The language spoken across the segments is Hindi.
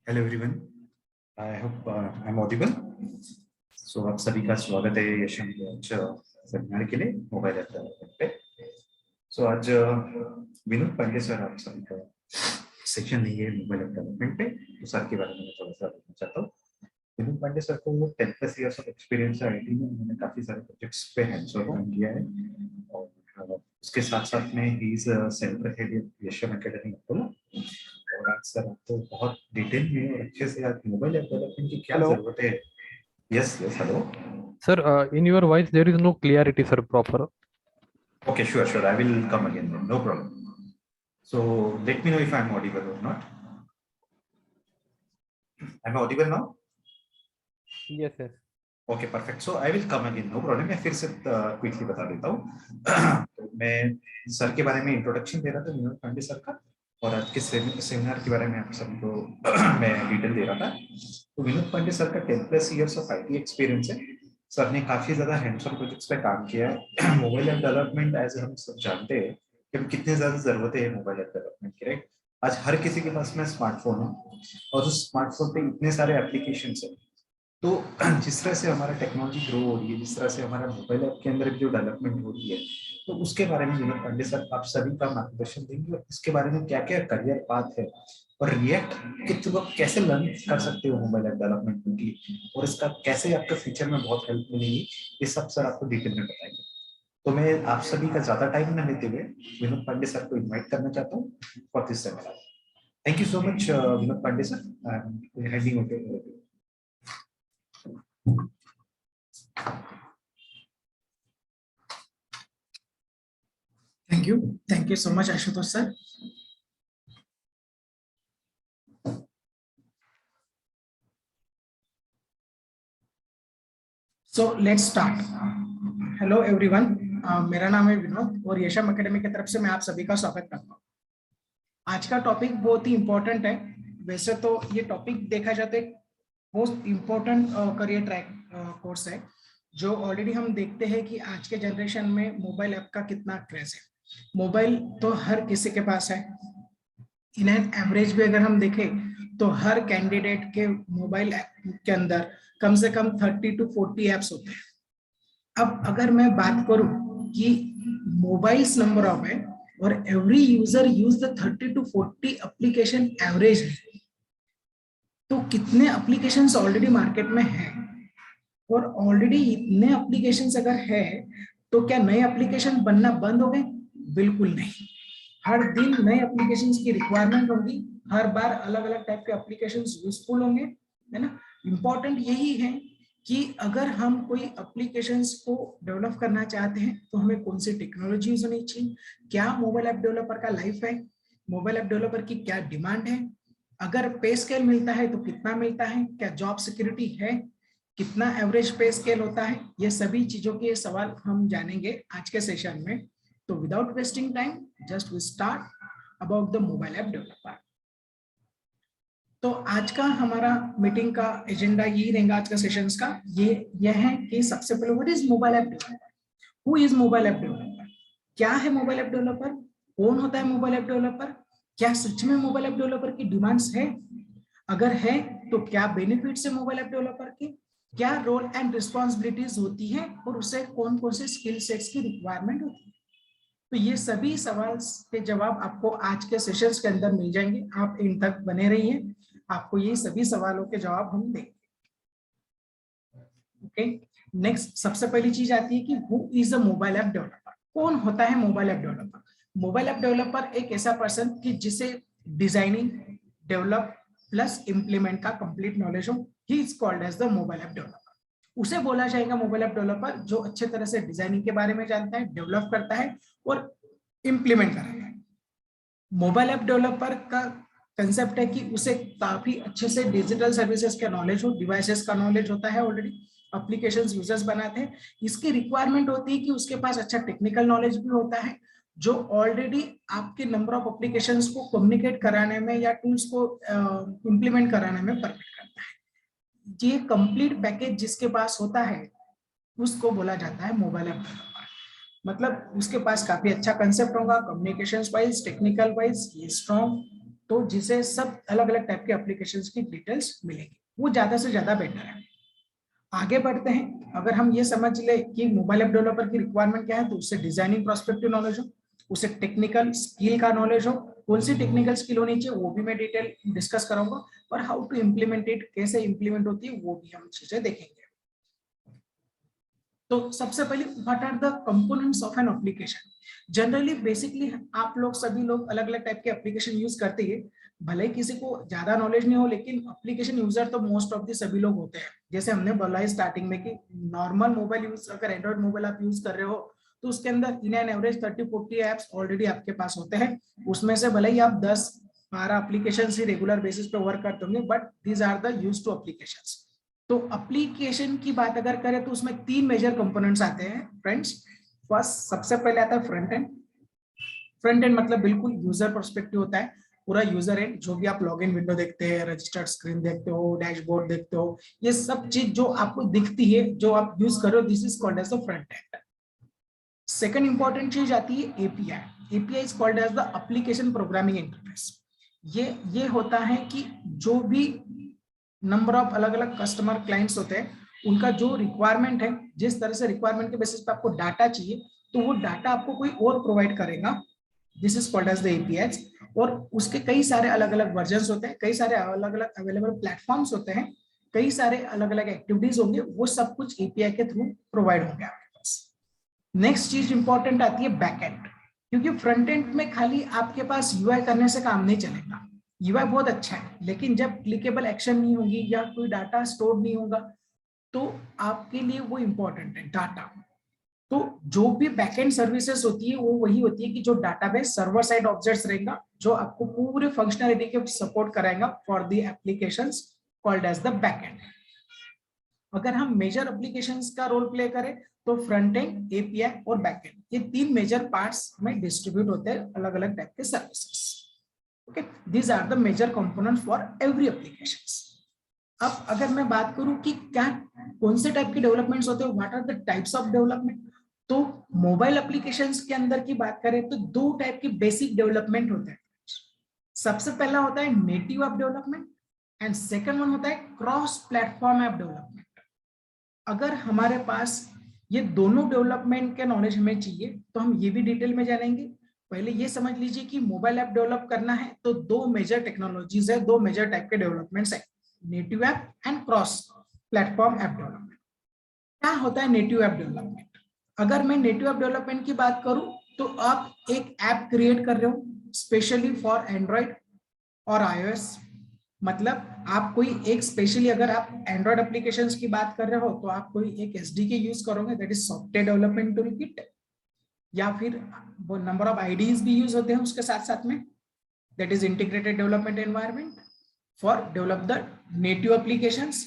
Hello everyone, I hope I am audible. So आप सभी का स्वागत है यशम सेमिनार के लिए मोबाइल ऐप डेवलपमेंट पे। सो आज विनोद पांडे सर आप सभी का सेक्शन नहीं है मोबाइल ऐप डेवलपमेंट पे, तो सर के बारे में मैं थोड़ा सा बताना चाहता हूँ। विनोद पांडे सर को 10+ इयर्स ऑफ एक्सपीरियंस है आईटी में। उन्होंने काफी सारे प्रोजेक्ट्स पे हैंड्स ऑन काम किया है और उसके साथ साथ में he is centre head Yasham Academy Apollo. और आज सर आपको बहुत डिटेल में और अच्छे से आज मोबाइल ऐप डेवलपमेंट की क्या Hello, जरूरत है। Yes yes, hello. sir. In your voice, there is no clarity, sir. Proper. Okay, sure I will come again, no problem. So let me know if I am audible और not. I am audible now? Yes, yes. Okay perfect, so I will come again, no problem. मैं फिर से क्विकली बता देता हूँ। तो मैं सर के बारे में इंट्रोडक्शन दे रहा था, विनोद पांडे सर का, और आज के सेमिनार के बारे में आप सबको मैं डिटेल दे रहा था। तो विनोद पांडे सर का 10+ इयर्स ऑफ आईटी एक्सपीरियंस है। सर ने काफी ज्यादा हैंड्स ऑन प्रोजेक्ट्स पे काम किया है। मोबाइल ऐप डेवलपमेंट एज हम सब जानते हैं कि कितनी ज्यादा जरूरत है मोबाइल ऐप डेवलपमेंट की, राइट। आज हर किसी के पास में स्मार्टफोन है और उस स्मार्टफोन पे इतने सारे एप्लीकेशन है। तो जिस तरह से हमारा टेक्नोलॉजी ग्रो हो रही है, जिस तरह से हमारा मोबाइल ऐप के अंदर जो डेवलपमेंट हो रही है, तो उसके बारे में विनोद पांडे सर आप सभी का मार्गदर्शन देंगे और इसके बारे में क्या क्या करियर पाथ है और रिएक्ट के थ्रू आप कैसे लर्न कर सकते हो मोबाइल ऐप डेवलपमेंट की, और इसका कैसे आपका फ्यूचर में बहुत हेल्प मिलेगी, ये सब सर आपको डिटेल में बताएंगे। तो मैं आप सभी का ज्यादा टाइम न लेते हुए विनोद पांडे सर को इन्वाइट करना चाहता हूँ for this seminar. Thank you so much Vinod Pande sir, I am handing over to you. Thank you so much, Ashutosh sir. So let's start. Hello everyone, मेरा नाम है विनोद और यशम एकेडमी की तरफ से मैं आप सभी का स्वागत करता हूँ। आज का टॉपिक बहुत ही इम्पोर्टेंट है। वैसे तो ये टॉपिक देखा जाता है most important career track course है, जो ऑलरेडी हम देखते हैं कि आज के जनरेशन में मोबाइल ऐप का कितना क्रेज है। मोबाइल तो हर किसी के पास है। इन एन एवरेज भी अगर हम देखें तो हर कैंडिडेट के मोबाइल ऐप के अंदर कम से कम 30 to 40 ऐप्स होते हैं। अब अगर मैं बात करूं कि मोबाइल्स नंबर ऑफ है और every user use the 30 to 40 application average, तो कितने एप्लीकेशंस ऑलरेडी मार्केट में है, और ऑलरेडी इतने एप्लीकेशंस अगर है तो क्या नए एप्लीकेशन बनना बंद हो गए? बिल्कुल नहीं। हर दिन नए एप्लीकेशंस की रिक्वायरमेंट होगी, हर बार अलग अलग टाइप के एप्लीकेशंस यूजफुल होंगे, है ना। इंपॉर्टेंट यही है कि अगर हम कोई एप्लीकेशंस को डेवलप करना चाहते हैं तो हमें कौन सी टेक्नोलॉजी यूज होनी चाहिए, क्या मोबाइल ऐप डेवलपर का लाइफ है, मोबाइल ऐप डेवलपर की क्या डिमांड है, अगर पे स्केल मिलता है तो कितना मिलता है, क्या जॉब सिक्योरिटी है, कितना एवरेज पे स्केल होता है, ये सभी चीजों के सवाल हम जानेंगे आज के सेशन में। तो without wasting time just we start about the mobile app developer. तो आज का हमारा मीटिंग का एजेंडा यही रहेगा, आज का सेशंस का यह है कि सबसे पहले what is mobile app developer, who is mobile app developer, क्या है मोबाइल ऐप डेवलपर, कौन होता है मोबाइल ऐप डेवलपर, क्या सच में मोबाइल ऐप डेवलपर की डिमांड्स है, अगर है तो क्या बेनिफिट्स है मोबाइल ऐप डेवलपर के, क्या रोल एंड रिस्पॉन्सिबिलिटीज होती है और उसे कौन कौन से स्किल सेट्स की रिक्वायरमेंट होती है। तो ये सभी सवाल के जवाब आपको आज के सेशंस के अंदर मिल जाएंगे, आप इन तक बने रहिए, आपको ये सभी सवालों के जवाब हम देंगे। ओके, नेक्स्ट सबसे पहली चीज आती है कि who is a mobile app developer, कौन होता है mobile app developer. Mobile app developer एक ऐसा पर्सन कि जिसे डिजाइनिंग, डेवलप प्लस इंप्लीमेंट का कंप्लीट नॉलेज हो, he is called as the mobile app developer. उसे बोला जाएगा मोबाइल ऐप डेवलपर जो अच्छे तरह से डिजाइनिंग के बारे में जानता है, डेवलप करता है और इंप्लीमेंट कराता है। मोबाइल ऐप डेवलपर का कंसेप्ट है कि उसे काफी अच्छे से डिजिटल सर्विसेज का नॉलेज हो, डिवाइसेस का नॉलेज होता है, ऑलरेडी एप्लीकेशंस यूजर्स बनाते हैं। इसकी रिक्वायरमेंट होती है कि उसके पास अच्छा टेक्निकल नॉलेज भी होता है, जो ऑलरेडी आपके नंबर ऑफ एप्लीकेशंस को कम्युनिकेट कराने में या टूल्स को इंप्लीमेंट कराने में परफेक्ट करता है। ये कंप्लीट पैकेज जिसके पास होता है उसको बोला जाता है मोबाइल ऐप डेवलपर। मतलब उसके पास काफी अच्छा कंसेप्ट होगा, कम्युनिकेशन वाइज, टेक्निकल वाइज ये स्ट्रॉन्ग, तो जिसे सब अलग अलग टाइप के एप्लीकेशंस की डिटेल्स मिलेगी, वो ज्यादा से ज्यादा बेटर है। आगे बढ़ते हैं, अगर हम ये समझ ले कि मोबाइल ऐप डेवलपर की रिक्वायरमेंट क्या है, तो उससे डिजाइनिंग प्रोस्पेक्टिव नॉलेज हो, उसे टेक्निकल स्किल का नॉलेज हो, कौन सी टेक्निकल स्किल होनी चाहिए वो भी मैं डिटेल डिस्कस करूंगा, और हाउ टू इम्प्लीमेंट इट, कैसे इम्प्लीमेंट होती है वो भी हम चीजें देखेंगे। तो सबसे पहले what are the components of an application. Generally basically आप लोग सभी लोग अलग अलग टाइप के एप्लीकेशन यूज करते हैं, भले ही किसी को ज्यादा नॉलेज नहीं हो, लेकिन एप्लीकेशन यूजर तो मोस्ट ऑफ द सभी लोग होते हैं। जैसे हमने बोला है स्टार्टिंग में कि नॉर्मल मोबाइल यूज, अगर एंड्रॉइड मोबाइल आप यूज कर रहे हो तो उसके अंदर इन एन एवरेज 30-40 एप्स ऑलरेडी आपके पास होते हैं। उसमें से भले ही आप 10-12 एप्लीकेशन ही रेगुलर बेसिस पे वर्क करते होंगे, but these are the used to applications. तो एप्लीकेशन की बात अगर करें तो उसमें 3 मेजर कंपोनेंट्स आते हैं फ्रेंड्स। फर्स्ट, सबसे पहले आता है फ्रंट एंड। फ्रंट एंड मतलब बिल्कुल यूजर पर्सपेक्टिव होता है, पूरा यूजर एंड, जो भी आप लॉगिन विंडो देखते हैं, रजिस्टर्ड स्क्रीन देखते हो, डैशबोर्ड देखते हो, ये सब चीज जो आपको दिखती है, जो आप यूज कर रहे हो, this is called as the front end. Second important चीज आती है API. API is called as the application programming interface. ये होता है कि जो भी नंबर ऑफ अलग अलग कस्टमर क्लाइंट्स होते हैं, उनका जो रिक्वायरमेंट है, जिस तरह से रिक्वायरमेंट के बेसिस पे आपको डाटा चाहिए, तो वो डाटा आपको कोई और प्रोवाइड करेगा, this is called as the API. और उसके कई सारे अलग अलग वर्जन्स होते हैं, कई सारे अलग अलग अवेलेबल प्लेटफॉर्म्स होते हैं, कई सारे अलग अलग एक्टिविटीज होंगे, वो सब कुछ एपीआई के थ्रू प्रोवाइड होंगे आपके पास। नेक्स्ट चीज इंपॉर्टेंट आती है बैकएंड, क्योंकि फ्रंट एंड में खाली आपके पास यूआई करने से काम नहीं चलेगा। यूआई बहुत अच्छा है, लेकिन जब क्लिकेबल एक्शन नहीं होगी या कोई डाटा स्टोर नहीं होगा, तो आपके लिए वो इंपॉर्टेंट है डाटा। तो जो भी बैकएंड सर्विसेज होती है वो वही होती है कि जो डाटाबेस सर्वर साइड ऑब्जेक्ट्स रहेगा, जो आपको पूरे फंक्शनलिटी के सपोर्ट कराएगा for the applications called as the backend. अगर हम मेजर एप्लीकेशंस का रोल प्ले करें तो फ्रंट एंड, एपीआई और बैकएंड, ये 3 मेजर पार्ट्स में डिस्ट्रीब्यूट होते हैं अलग अलग टाइप के services. Okay, these are the major components for every applications. अब अगर मैं बात करूं कि क्या कौन से टाइप के डेवलपमेंट्स होते हैं, what are the types of development, तो मोबाइल एप्लीकेशंस के अंदर की बात करें तो 2 टाइप के बेसिक डेवलपमेंट होते हैं। सबसे पहला होता है native app development and second one होता है क्रॉस प्लेटफॉर्म ऐप डेवलपमेंट। अगर हमारे पास ये दोनों डेवलपमेंट के नॉलेज हमें चाहिए तो हम ये भी डिटेल में जानेंगे। पहले ये समझ लीजिए कि मोबाइल ऐप डेवलप करना है तो 2 मेजर टेक्नोलॉजीज है, 2 मेजर टाइप के डेवलपमेंट्स है, native app and cross platform app development. क्या होता है नेटिव ऐप डेवलपमेंट? अगर मैं नेटिव ऐप डेवलपमेंट की बात करूं तो आप एक ऐप क्रिएट कर रहे हो स्पेशली फॉर एंड्रॉइड और iOS। मतलब आप कोई एक स्पेशली, अगर आप एंड्रॉइड एप्लीकेशंस की बात कर रहे हो तो आप कोई एक एसडीके यूज करोगे, that is software development tool kit, या फिर वो नंबर ऑफ आईडीज भी यूज होते हैं उसके साथ साथ में, that is integrated development environment for develop the native applications.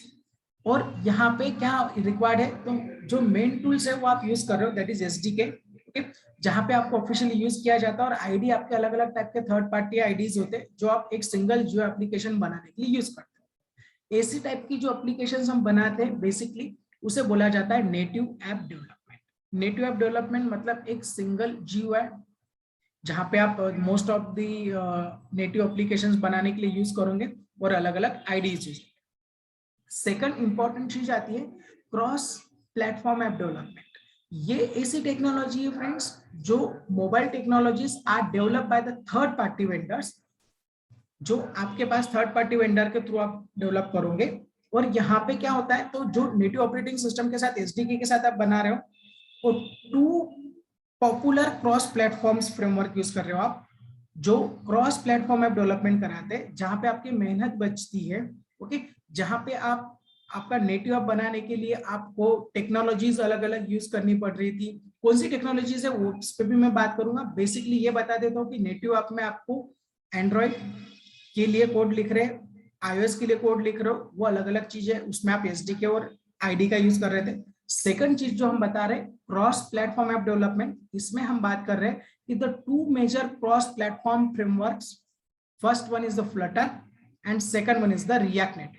और यहाँ पे क्या रिक्वायर्ड है, तो जो मेन टूल्स है वो आप यूज कर रहे हो, दैट इज एसडीके, जहां पे आपको ऑफिशियली यूज किया जाता है। और आईडी आपके अलग अलग टाइप के थर्ड पार्टी आईडीज होते हैं जो आप एक सिंगल जो एप्लीकेशन बनाने के लिए यूज करते हो। ऐसी टाइप की जो एप्लीकेशंस हम बनाते हैं बेसिकली उसे बोला जाता है native app development. Native app development मतलब एक सिंगल जीयूआई जहां पे आप most of the native applications बनाने के लिए यूज करोगे और अलग अलग आईडीज यूज। सेकंड इंपॉर्टेंट चीज आती है क्रॉस प्लेटफॉर्म ऐप डेवलपमेंट। ये ऐसी टेक्नोलॉजी है फ्रेंड्स जो mobile technologies are develop by the third party vendors, जो आपके पास थर्ड पार्टी वेंडर के थ्रू आप डेवलप करोगे। और यहाँ पे क्या होता है, तो जो नेटिव ऑपरेटिंग सिस्टम के साथ एसडीके के साथ आप बना रहे हो और 2 popular cross platforms framework use कर रहे हो आप, जो क्रॉस प्लेटफॉर्म ऐप डेवलपमेंट कराते हैं, जहां पे आपकी मेहनत बचती है। ओके, जहां पे आप आपका नेटिव ऐप बनाने के लिए आपको टेक्नोलॉजीज अलग अलग यूज करनी पड़ रही थी। कौन सी टेक्नोलॉजीज है वो उस पर भी मैं बात करूंगा। बेसिकली ये बता देता हूँ कि नेटिव ऐप में आपको एंड्रॉइड के लिए कोड लिख रहे, iOS के लिए कोड लिख रहे हो, वो अलग अलग चीज है, उसमें आप एसडीके और आईडी का यूज कर रहे थे। सेकंड चीज जो हम बता रहे क्रॉस प्लेटफॉर्म ऐप डेवलपमेंट, इसमें हम बात कर रहे हैं कि the 2 major cross platform frameworks, first one is the Flutter and second one is the React Native.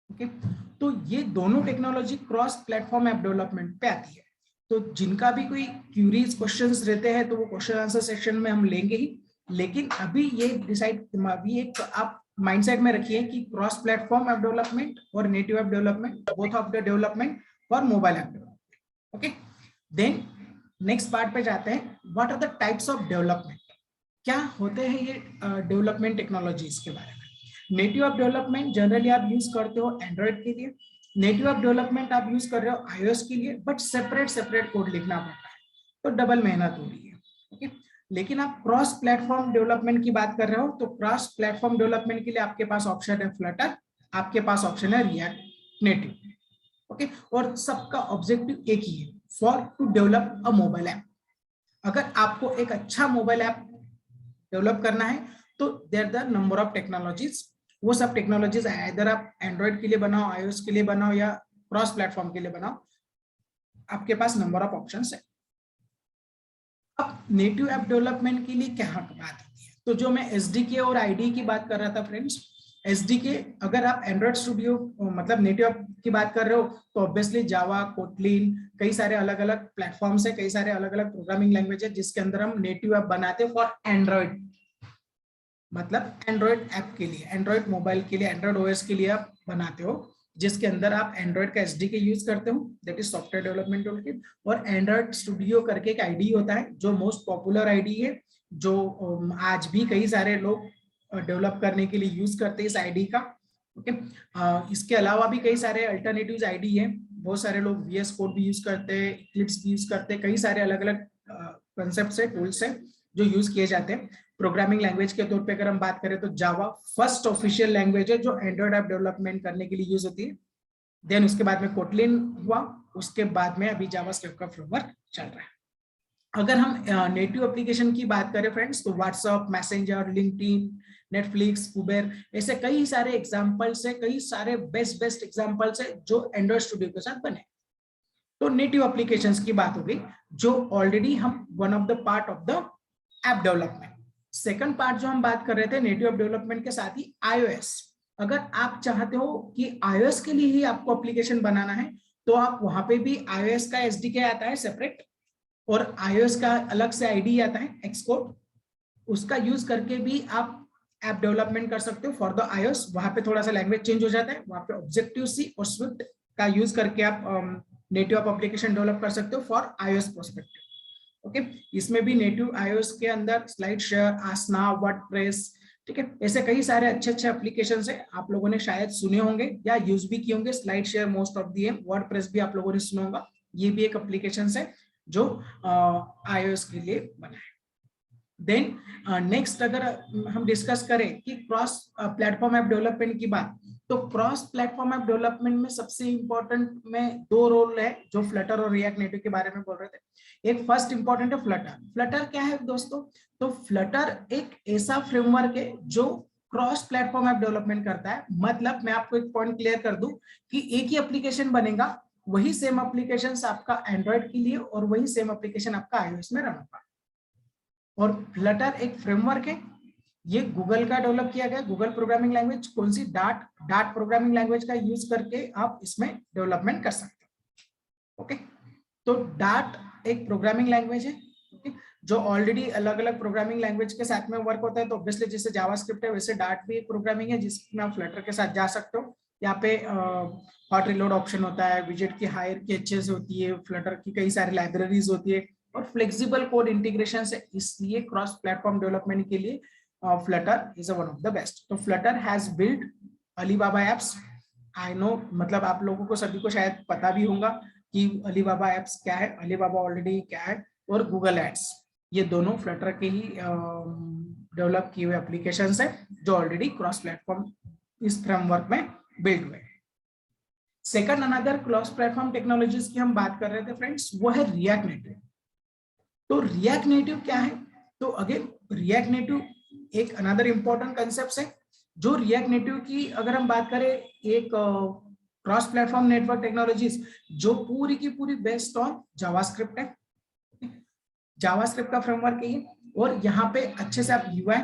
Okay, तो ये दोनों technology cross platform app development पे आती है। तो जिनका भी कोई क्यूरीज क्वेश्चंस रहते हैं तो वो क्वेश्चन आंसर सेक्शन में हम लेंगे ही, लेकिन अभी ये डिसाइड, अभी एक आप माइंडसेट में रखिए कि क्रॉस प्लेटफॉर्म ऐप डेवलपमेंट और native app development, both of the development for mobile app development. Okay, then next part पे जाते हैं, what are the types of development, क्या होते हैं ये डेवलपमेंट टेक्नोलॉजीज के बारे में। नेटिव ऐप डेवलपमेंट जनरली आप यूज करते हो एंड्रॉइड के लिए, नेटिव ऐप डेवलपमेंट आप यूज कर रहे हो iOS के लिए, बट सेपरेट कोड लिखना पड़ता है, तो डबल मेहनत हो रही है। ओके, लेकिन आप क्रॉस प्लेटफॉर्म डेवलपमेंट की बात कर रहे हो, तो क्रॉस प्लेटफॉर्म डेवलपमेंट के लिए आपके पास ऑप्शन है फ्लटर, आपके पास ऑप्शन है रिएक्ट नेटिव। ओके, और सबका ऑब्जेक्टिव एक ही है, for to develop a mobile app. अगर आपको एक अच्छा मोबाइल ऐप डेवलप करना है तो there the number of technologies, वो सब टेक्नोलॉजीज इधर आप एंड्रॉइड के लिए बनाओ, iOS के लिए बनाओ या क्रॉस प्लेटफॉर्म के लिए बनाओ, आपके पास नंबर ऑफ ऑप्शंस है। अब नेटिव ऐप डेवलपमेंट के लिए क्या बात होती है, तो जो मैं एसडीके और आईडी की बात कर रहा था फ्रेंड्स, एसडीके अगर आप एंड्रॉइड स्टूडियो मतलब नेटिव ऐप की बात कर रहे हो तो ऑब्वियसली जावा, कोटलिन, कई सारे अलग अलग प्लेटफॉर्म्स है, कई सारे अलग अलग प्रोग्रामिंग लैंग्वेज है जिसके अंदर हम नेटिव ऐप बनाते हैं फॉर एंड्रॉइड, मतलब एंड्रॉइड ऐप के लिए, एंड्रॉइड मोबाइल के लिए, एंड्रॉइड ओएस के लिए आप बनाते हो, जिसके अंदर आप एंड्रॉइड का एसडीके यूज करते हो, that is software development toolkit, और एंड्रॉइड स्टूडियो करके एक आईडी होता है जो मोस्ट पॉपुलर आईडी है, जो आज भी कई सारे लोग डेवलप करने के लिए यूज करते हैं इस आईडी का। ओके, इसके अलावा भी कई सारे अल्टरनेटिव्स आईडी है, बहुत सारे लोग VS कोड भी यूज करते हैं, इक्लिप्स भी यूज करते हैं, कई सारे अलग अलग कंसेप्ट है, टूल्स है जो यूज किए जाते हैं। प्रोग्रामिंग लैंग्वेज के तौर पे अगर हम बात करें तो जावा फर्स्ट ऑफिशियल लैंग्वेज है जो एंड्रॉइड ऐप डेवलपमेंट करने के लिए यूज होती है, देन उसके बाद में कोटलिन हुआ, उसके बाद में अभी जावास्क्रिप्ट का फ्रेमवर्क चल रहा है। अगर हम नेटिव एप्लीकेशन की बात करें फ्रेंड्स तो WhatsApp, messenger, LinkedIn, Netflix, Uber, ऐसे कई सारे एग्जांपल्स है, कई सारे बेस्ट एग्जांपल्स है जो एंड्रॉइड स्टूडियो के साथ बने। तो नेटिव एप्लीकेशंस की बात हो गई जो ऑलरेडी हम one of the part of the app development. Second part जो हम बात कर रहे थे नेटिव ऐप डेवलपमेंट के साथ ही iOS, अगर आप चाहते हो कि iOS के लिए ही आपको एप्लीकेशन बनाना है तो आप वहां पे भी iOS का एसडीके आता है सेपरेट, और iOS का अलग से आईडी आता है एक्सकोड, उसका यूज करके भी आप ऐप डेवलपमेंट कर सकते हो फॉर द iOS। वहां पे थोड़ा सा लैंग्वेज चेंज हो जाता है, वहां पे ऑब्जेक्टिव सी और स्विफ्ट का यूज करके आप नेटिव ऐप एप्लीकेशन डेवलप कर सकते हो फॉर iOS पर्सपेक्टिव। ओके, इसमें भी नेटिव iOS के अंदर स्लाइड शेयर, आसना, वर्डप्रेस, ठीक है, ऐसे कई सारे अच्छे एप्लीकेशंस है, आप लोगों ने शायद सुने होंगे या यूज भी किए होंगे। Slide share most of the, WordPress भी आप लोगों ने सुना होगा, ये भी एक एप्लीकेशन है जो iOS के लिए बना है। देन नेक्स्ट अगर हम डिस्कस करें कि क्रॉस प्लेटफॉर्म ऐप डेवलपमेंट की बात, तो क्रॉस प्लेटफॉर्म ऐप डेवलपमेंट में सबसे इंपॉर्टेंट में दो रोल है जो फ्लटर और रिएक्ट नेटिव के बारे में बोल रहे थे। एक फर्स्ट इंपॉर्टेंट है फ्लटर। फ्लटर क्या है दोस्तों, तो फ्लटर एक ऐसा फ्रेमवर्क है जो क्रॉस प्लेटफॉर्म ऐप डेवलपमेंट करता है। मतलब मैं आपको एक पॉइंट क्लियर कर दूं कि एक ही एप्लीकेशन बनेगा, वही सेम एप्लीकेशन आपका एंड्रॉइड के लिए और वही सेम एप्लीकेशन आपका iOS में रन होगा। और फ्लटर एक फ्रेमवर्क है, ये गूगल का डेवलप किया गया, गूगल प्रोग्रामिंग लैंग्वेज, कौन सी, डार्ट प्रोग्रामिंग लैंग्वेज का यूज करके आप इसमें डेवलपमेंट कर सकते हो। ओके, तो डार्ट एक प्रोग्रामिंग लैंग्वेज है, ओके, जो ऑलरेडी अलग अलग प्रोग्रामिंग लैंग्वेज के साथ में वर्क होता है। तो ऑब्वियसली जैसे जावास्क्रिप्ट है वैसे डार्ट भी एक प्रोग्रामिंग है जिसमें आप फ्लटर के साथ जा सकते हो। यहाँ पे हॉट रिलोड ऑप्शन होता है, विजेट की हायर की अच्छे से होती है, फ्लटर की कई सारी लाइब्रेरीज होती है और फ्लेक्सिबल कोड इंटीग्रेशन से, इसलिए क्रॉस प्लेटफॉर्म डेवलपमेंट के लिए Flutter is one of the best. तो Flutter has build Alibaba apps, I know, मतलब आप लोगों को सभी को शायद पता भी होगा कि अलीबाबा एप्स क्या है, अलीबाबा ऑलरेडी क्या है, और गूगल एड्स, ये दोनों फ्लटर के ही डेवलप किए हुए एप्लीकेशंस है जो ऑलरेडी क्रॉस प्लेटफॉर्म इस फ्रेमवर्क में बिल्ड हुए। Second another cross platform technologies की हम बात कर रहे थे फ्रेंड्स, वो है रिएक्ट नेटिव। तो रिएक्ट नेटिव क्या है, तो अगेन रिएक्ट नेटिव एक अनदर इंपॉर्टेंट कंसेप्ट है। जो रिएक्ट नेटिव की अगर हम बात करें, एक क्रॉस प्लेटफॉर्म नेटवर्क टेक्नोलॉजीज जो पूरी की पूरी बेस्ड ऑन जावास्क्रिप्ट है, जावास्क्रिप्ट का फ्रेमवर्क है, और यहाँ पे अच्छे से आप UI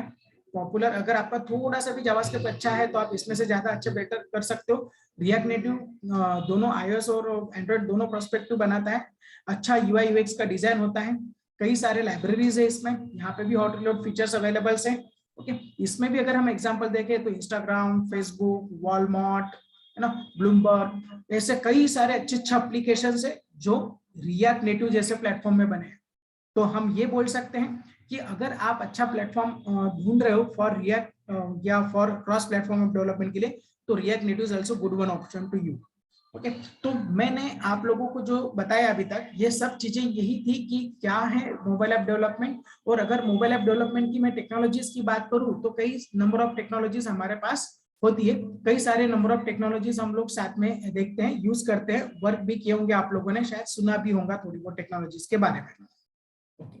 पॉपुलर, अगर आपका थोड़ा सा भी जावास्क्रिप्ट अच्छा है तो आप इसमें से ज्यादा अच्छे बेटर कर सकते हो। रिएक्ट नेटिव दोनों iOS और एंड्रॉइड दोनों पर्सपेक्टिव बनाता है, अच्छा UI UX का डिजाइन होता है, कई सारे लाइब्रेरीज है इसमें, यहाँ पे भी हॉट रिलोड फीचर्स अवेलेबल है। ओके, इसमें भी अगर हम एग्जांपल देखें तो इंस्टाग्राम, फेसबुक, वॉलमार्ट, है ना, ब्लूमबर्ग, ऐसे कई सारे अच्छे एप्लीकेशंस है जो रिएक्ट नेटिव जैसे प्लेटफॉर्म में बने हैं। तो हम ये बोल सकते हैं कि अगर आप अच्छा प्लेटफॉर्म ढूंढ रहे हो फॉर रिएक्ट या फॉर क्रॉस प्लेटफॉर्म डेवलपमेंट के लिए, तो React Native is also good one option to you. Okay, तो मैंने आप लोगों को जो बताया अभी तक, ये सब चीजें यही थी कि क्या है मोबाइल ऐप डेवलपमेंट। और अगर मोबाइल ऐप डेवलपमेंट की मैं टेक्नोलॉजीज की बात करूं तो कई नंबर ऑफ टेक्नोलॉजीज हमारे पास होती है, कई सारे नंबर ऑफ टेक्नोलॉजीज हम लोग साथ में देखते हैं, यूज करते हैं, वर्क भी किए होंगे आप लोगों ने, शायद सुना भी होगा थोड़ी बहुत टेक्नोलॉजीज के बारे में। ओके,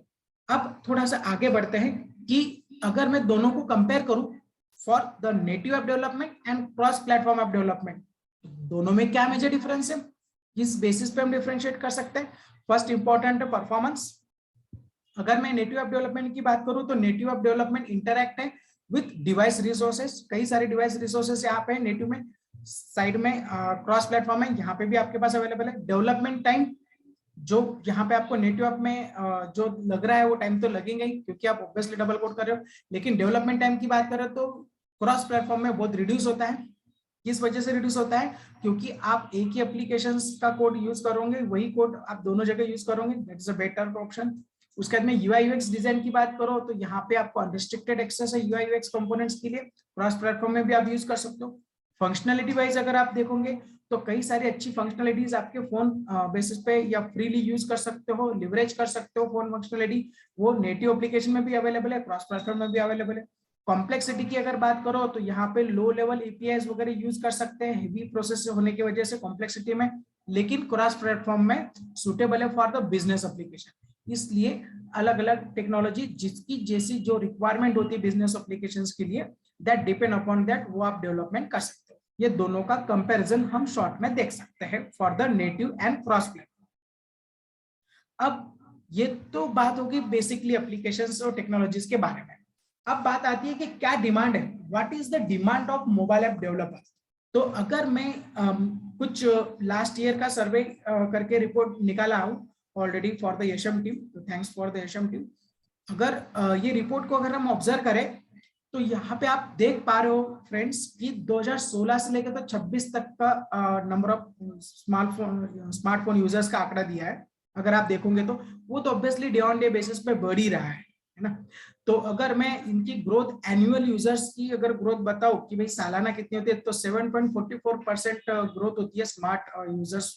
अब थोड़ा सा आगे बढ़ते हैं कि अगर मैं दोनों को कंपेयर करूं for the native app development and cross platform app development, दोनों में क्या मेजर डिफरेंस है, किस बेसिस पे हम डिफरेंशिएट कर सकते हैं। फर्स्ट इंपॉर्टेंट है परफॉर्मेंस। अगर मैं नेटिव ऐप डेवलपमेंट की बात करूं तो नेटिव ऐप डेवलपमेंट इंटरैक्ट है विथ डिवाइस रिसोर्सेस, कई सारे डिवाइस रिसोर्सेस यहाँ पे नेटिव में, साइड में क्रॉस प्लेटफॉर्म है, यहाँ पे भी आपके पास अवेलेबल है। डेवलपमेंट टाइम जो यहाँ पे आपको नेटिव ऐप में जो लग रहा है वो टाइम तो लगेगा ही, क्योंकि आप ऑब्वियसली डबल कोड कर रहे हो, लेकिन डेवलपमेंट टाइम की बात करें तो क्रॉस प्लेटफॉर्म में बहुत रिड्यूस होता है। किस वजह से रिड्यूस होता है, क्योंकि आप एक ही एप्लीकेशंस का कोड यूज करोगे, वही कोड आप दोनों जगह यूज करोगे, that is a better option. उसके बाद में UI UX डिजाइन की बात करो तो यहाँ पे आपको अनरिस्ट्रिक्टेड एक्सेस है UI UX कंपोनेंट्स के लिए, क्रॉस प्लेटफॉर्म में भी आप यूज कर सकते हो। फंक्शनलिटी वाइज अगर आप देखोगे तो कई सारी अच्छी फंक्शनलिटीज आपके फोन बेसिस पे या फ्रीली यूज कर सकते हो, लिवरेज कर सकते हो फोन फंक्शनलिटी, वो नेटिव एप्लीकेशन में भी अवेलेबल है, क्रॉस प्लेटफॉर्म में भी अवेलेबल है। कॉम्प्लेक्सिटी की अगर बात करो तो यहाँ पे लो लेवल APIs वगैरह यूज कर सकते हैं, हेवी प्रोसेस होने की वजह से कॉम्प्लेक्सिटी में, लेकिन क्रॉस प्लेटफॉर्म में सुटेबल है फॉर द बिजनेस एप्लीकेशन। इसलिए अलग अलग टेक्नोलॉजी जिसकी जैसी जो रिक्वायरमेंट होती है बिजनेस एप्लीकेशंस के लिए, दैट डिपेंड अपॉन दैट वो आप डेवलपमेंट कर सकते हो। ये दोनों का कंपैरिजन हम शॉर्ट में देख सकते हैं for the native and cross platform. अब ये तो बात होगी बेसिकली एप्लीकेशंस और टेक्नोलॉजीज के बारे में। अब बात आती है कि क्या डिमांड है, what is the demand of mobile app developer. तो अगर मैं कुछ लास्ट ईयर का सर्वे करके रिपोर्ट निकाला हूं ऑलरेडी फॉर द यशम टीम, तो थैंक्स फॉर द यशम टीम। अगर ये रिपोर्ट को अगर हम ऑब्जर्व करें तो यहाँ पे आप देख पा रहे हो फ्रेंड्स कि 2016 से लेकर तो 26 तक का नंबर ऑफ स्मार्टफोन यूजर्स का आंकड़ा दिया है। अगर आप देखोगे तो वो तो obviously day on day basis पे बढ़ ही रहा है ना। तो अगर मैं इनकी ग्रोथ एनुअल यूजर्स की अगर ग्रोथ बताऊं कि भाई सालाना कितनी होती है, तो 7.44% ग्रोथ होती है स्मार्ट यूजर्स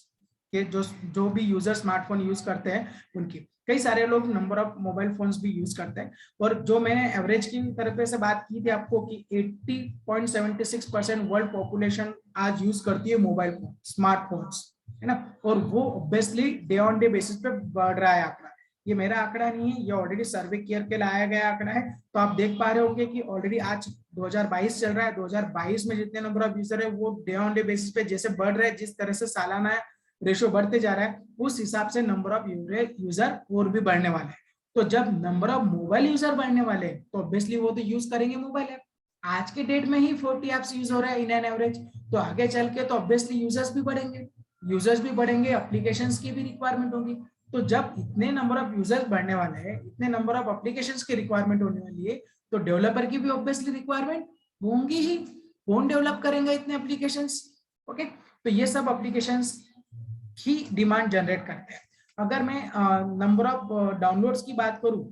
के, जो भी यूजर स्मार्टफोन यूज करते हैं उनकी। कई सारे लोग नंबर ऑफ मोबाइल फोन्स भी यूज करते हैं, और जो मैंने एवरेज की तरफ से बात की थी आपको कि 80.76% वर्ल्ड पॉपुलेशन आज यूज करती है मोबाइल फोन, स्मार्टफोन्स, है ना। और वो obviously day on day basis पे बढ़ रहा है आंकड़ा। ये मेरा आंकड़ा नहीं है, ये ऑलरेडी सर्वे किया के लाया गया आंकड़ा है। तो आप देख पा रहे होंगे कि ऑलरेडी आज 2022 चल रहा है, 2022 में जितने नंबर ऑफ यूजर है वो डे ऑन डे बेसिस पे जैसे बढ़ रहे हैं, जिस तरह से सालाना रेशियो बढ़ते जा रहा है, उस हिसाब से नंबर ऑफ यूजर और भी बढ़ने वाले हैं। तो जब नंबर ऑफ मोबाइल यूजर बढ़ने वाले हैं तो ऑब्वियसली वो तो यूज करेंगे मोबाइल ऐप। आज के डेट में ही 40 एप्स यूज हो रहा है इन एन एवरेज, तो आगे चल के तो ऑब्वियसली यूजर्स भी बढ़ेंगे, एप्लीकेशंस की भी रिक्वायरमेंट होगी। तो जब इतने नंबर ऑफ यूजर्स बढ़ने वाले हैं, इतने नंबर ऑफ एप्लीकेशंस की रिक्वायरमेंट होने वाली है, तो डेवलपर की भी ऑब्वियसली रिक्वायरमेंट होंगी ही। कौन डेवलप करेंगे इतने एप्लीकेशंस? ओके, तो ये सब एप्लीकेशंस ही डिमांड जनरेट करते हैं। अगर मैं नंबर ऑफ डाउनलोड्स की बात करूं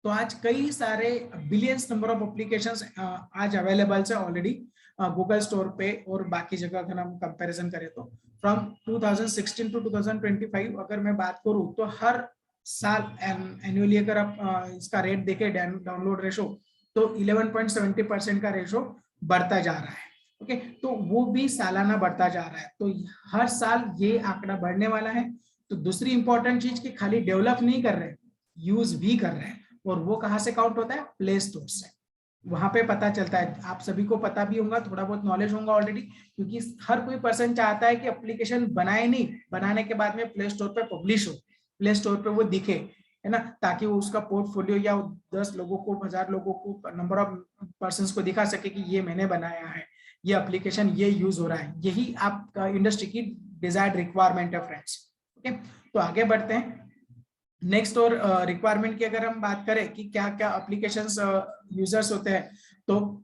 तो आज कई सारे बिलियंस नंबर ऑफ एप्लीकेशंस आज अवेलेबल है ऑलरेडी गूगल स्टोर पे और बाकी जगह। अगर हम कंपैरिजन करें तो फ्रॉम 2016 टू 2025 अगर मैं बात करूं तो हर साल एनुअली अगर आप इसका रेट देखें डाउनलोड रेशो, तो 11.70% का रेशो बढ़ता जा रहा है। ओके, तो वो भी सालाना बढ़ता जा रहा है, तो हर साल ये आंकड़ा बढ़ने वाला है। तो दूसरी इंपॉर्टेंट चीज कि खाली डेवलप नहीं कर रहे, यूज भी कर रहे हैं, और वो कहाँ से काउंट होता है? प्ले स्टोर से। वहां पे पता चलता है, आप सभी को पता भी होगा, थोड़ा बहुत नॉलेज होगा ऑलरेडी, क्योंकि हर कोई पर्सन चाहता है कि एप्लीकेशन बनाए नहीं, बनाने के बाद में प्ले स्टोर पे पब्लिश हो, प्ले स्टोर पे वो दिखे। है ना, ताकि वो उसका पोर्टफोलियो या 10 लोगों को, 1000 लोगों को, नंबर ऑफ पर्संस को दिखा सके कि ये मैंने बनाया है, ये एप्लीकेशन ये यूज हो रहा है। यही आपका इंडस्ट्री की डिजायर्ड रिक्वायरमेंट है फ्रेंड्स। ओके, तो आगे बढ़ते हैं नेक्स्ट। और रिक्वायरमेंट की अगर हम बात करें कि क्या क्या एप्लीकेशंस यूजर्स होते हैं, तो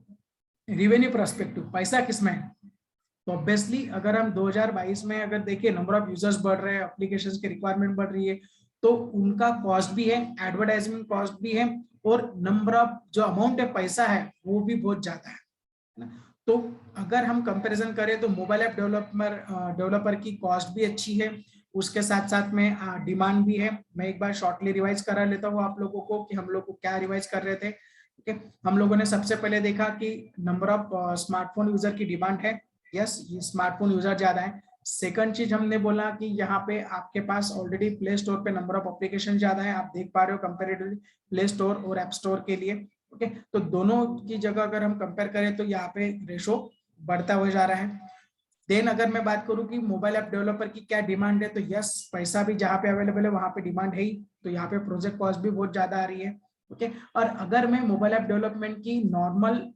रेवेन्यू पर्सपेक्टिव, पैसा किसमें है, तो ऑब्वियसली अगर हम 2022 में अगर देखिए नंबर ऑफ यूजर्स बढ़ रहे हैं, एप्लीकेशंस की रिक्वायरमेंट बढ़ रही है, तो उनका कॉस्ट भी है, एडवर्टाइजमेंट कॉस्ट भी है, और नंबर ऑफ जो अमाउंट है पैसा है वो भी बहुत ज्यादा है ना। तो अगर हम कंपैरिजन करें तो मोबाइल ऐप डेवलपर की कॉस्ट भी अच्छी है, उसके साथ साथ में डिमांड भी है। मैं एक बार शॉर्टली रिवाइज करा लेता हूँ आप लोगों को कि हम लोग को क्या रिवाइज कर रहे थे। ओके, हम लोगों ने सबसे पहले देखा कि नंबर ऑफ स्मार्टफोन यूजर की डिमांड है, यस ये स्मार्टफोन यूजर ज्यादा है। सेकंड चीज हमने बोला कि यहाँ पे आपके पास ऑलरेडी प्ले स्टोर पे नंबर ऑफ एप्लीकेशन ज्यादा है, आप देख पा रहे हो कंपेरेटिवली प्ले स्टोर और ऐप स्टोर के लिए। ओके, तो दोनों की जगह अगर हम कंपेयर करें तो यहाँ पे रेशो बढ़ता हुआ जा रहा है। देन अगर मैं बात करूं कि मोबाइल ऐप डेवलपर की क्या डिमांड है, तो यस पैसा भी जहाँ पे अवेलेबल है वहां पे डिमांड है ही, तो यहाँ पे प्रोजेक्ट कॉस्ट भी बहुत ज्यादा आ रही है। ओके, और अगर मैं मोबाइल ऐप डेवलपमेंट की नॉर्मल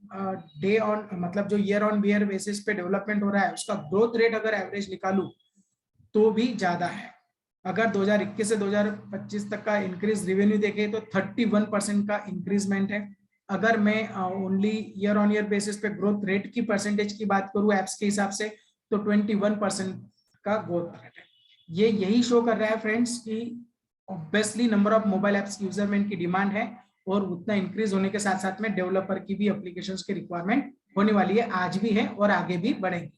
डे ऑन मतलब जो ईयर ऑन ईयर बेसिस पे डेवलपमेंट हो रहा है उसका ग्रोथ रेट अगर एवरेज निकालूं तो भी ज्यादा है। अगर 2021 से 2025 तक का इंक्रीज रेवेन्यू देखें तो 31% का इंक्रीजमेंट है। अगर मैं only year on year basis पे ग्रोथ रेट की परसेंटेज की बात करूं एप्स के हिसाब से तो 21% का ग्रोथ रेट है। ये यही शो कर रहा है फ्रेंड्स कि obviously number of mobile apps यूजरमेंट की डिमांड है, और उतना इंक्रीज होने के साथ साथ में डेवलपर की भी एप्लीकेशंस की रिक्वायरमेंट होने वाली है, आज भी है और आगे भी बढ़ेगी।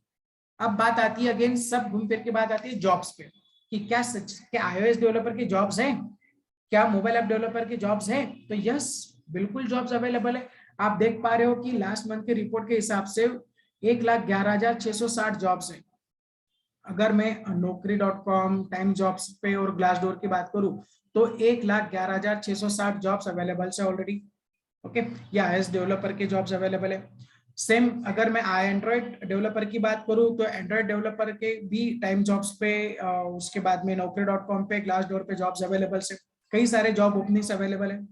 अब बात आती है अगेन सब घूम फिर के बात आती है जॉब्स पे कि क्या iOS डेवलपर की जॉब्स हैं, क्या मोबाइल ऐप डेवलपर की जॉब्स हैं, तो यस बिल्कुल जॉब्स अवेलेबल है। आप देख पा रहे हो कि लास्ट मंथ के रिपोर्ट के हिसाब से 1,11,660 जॉब्स है। अगर मैं naukri.com, टाइम जॉब्स पे और ग्लासडोर की बात करूं तो 1,11,660 जॉब्स अवेलेबल है ऑलरेडी। ओके, या iOS डेवलपर के जॉब्स अवेलेबल है। सेम अगर मैं एंड्रॉइड डेवलपर की बात करूं तो एंड्रॉइड डेवलपर के भी टाइम जॉब्स पे उसके बाद में naukri.com पे, ग्लासडोर पे जॉब्स अवेलेबल है, कई सारे जॉब ओपनिंग्स अवेलेबल है।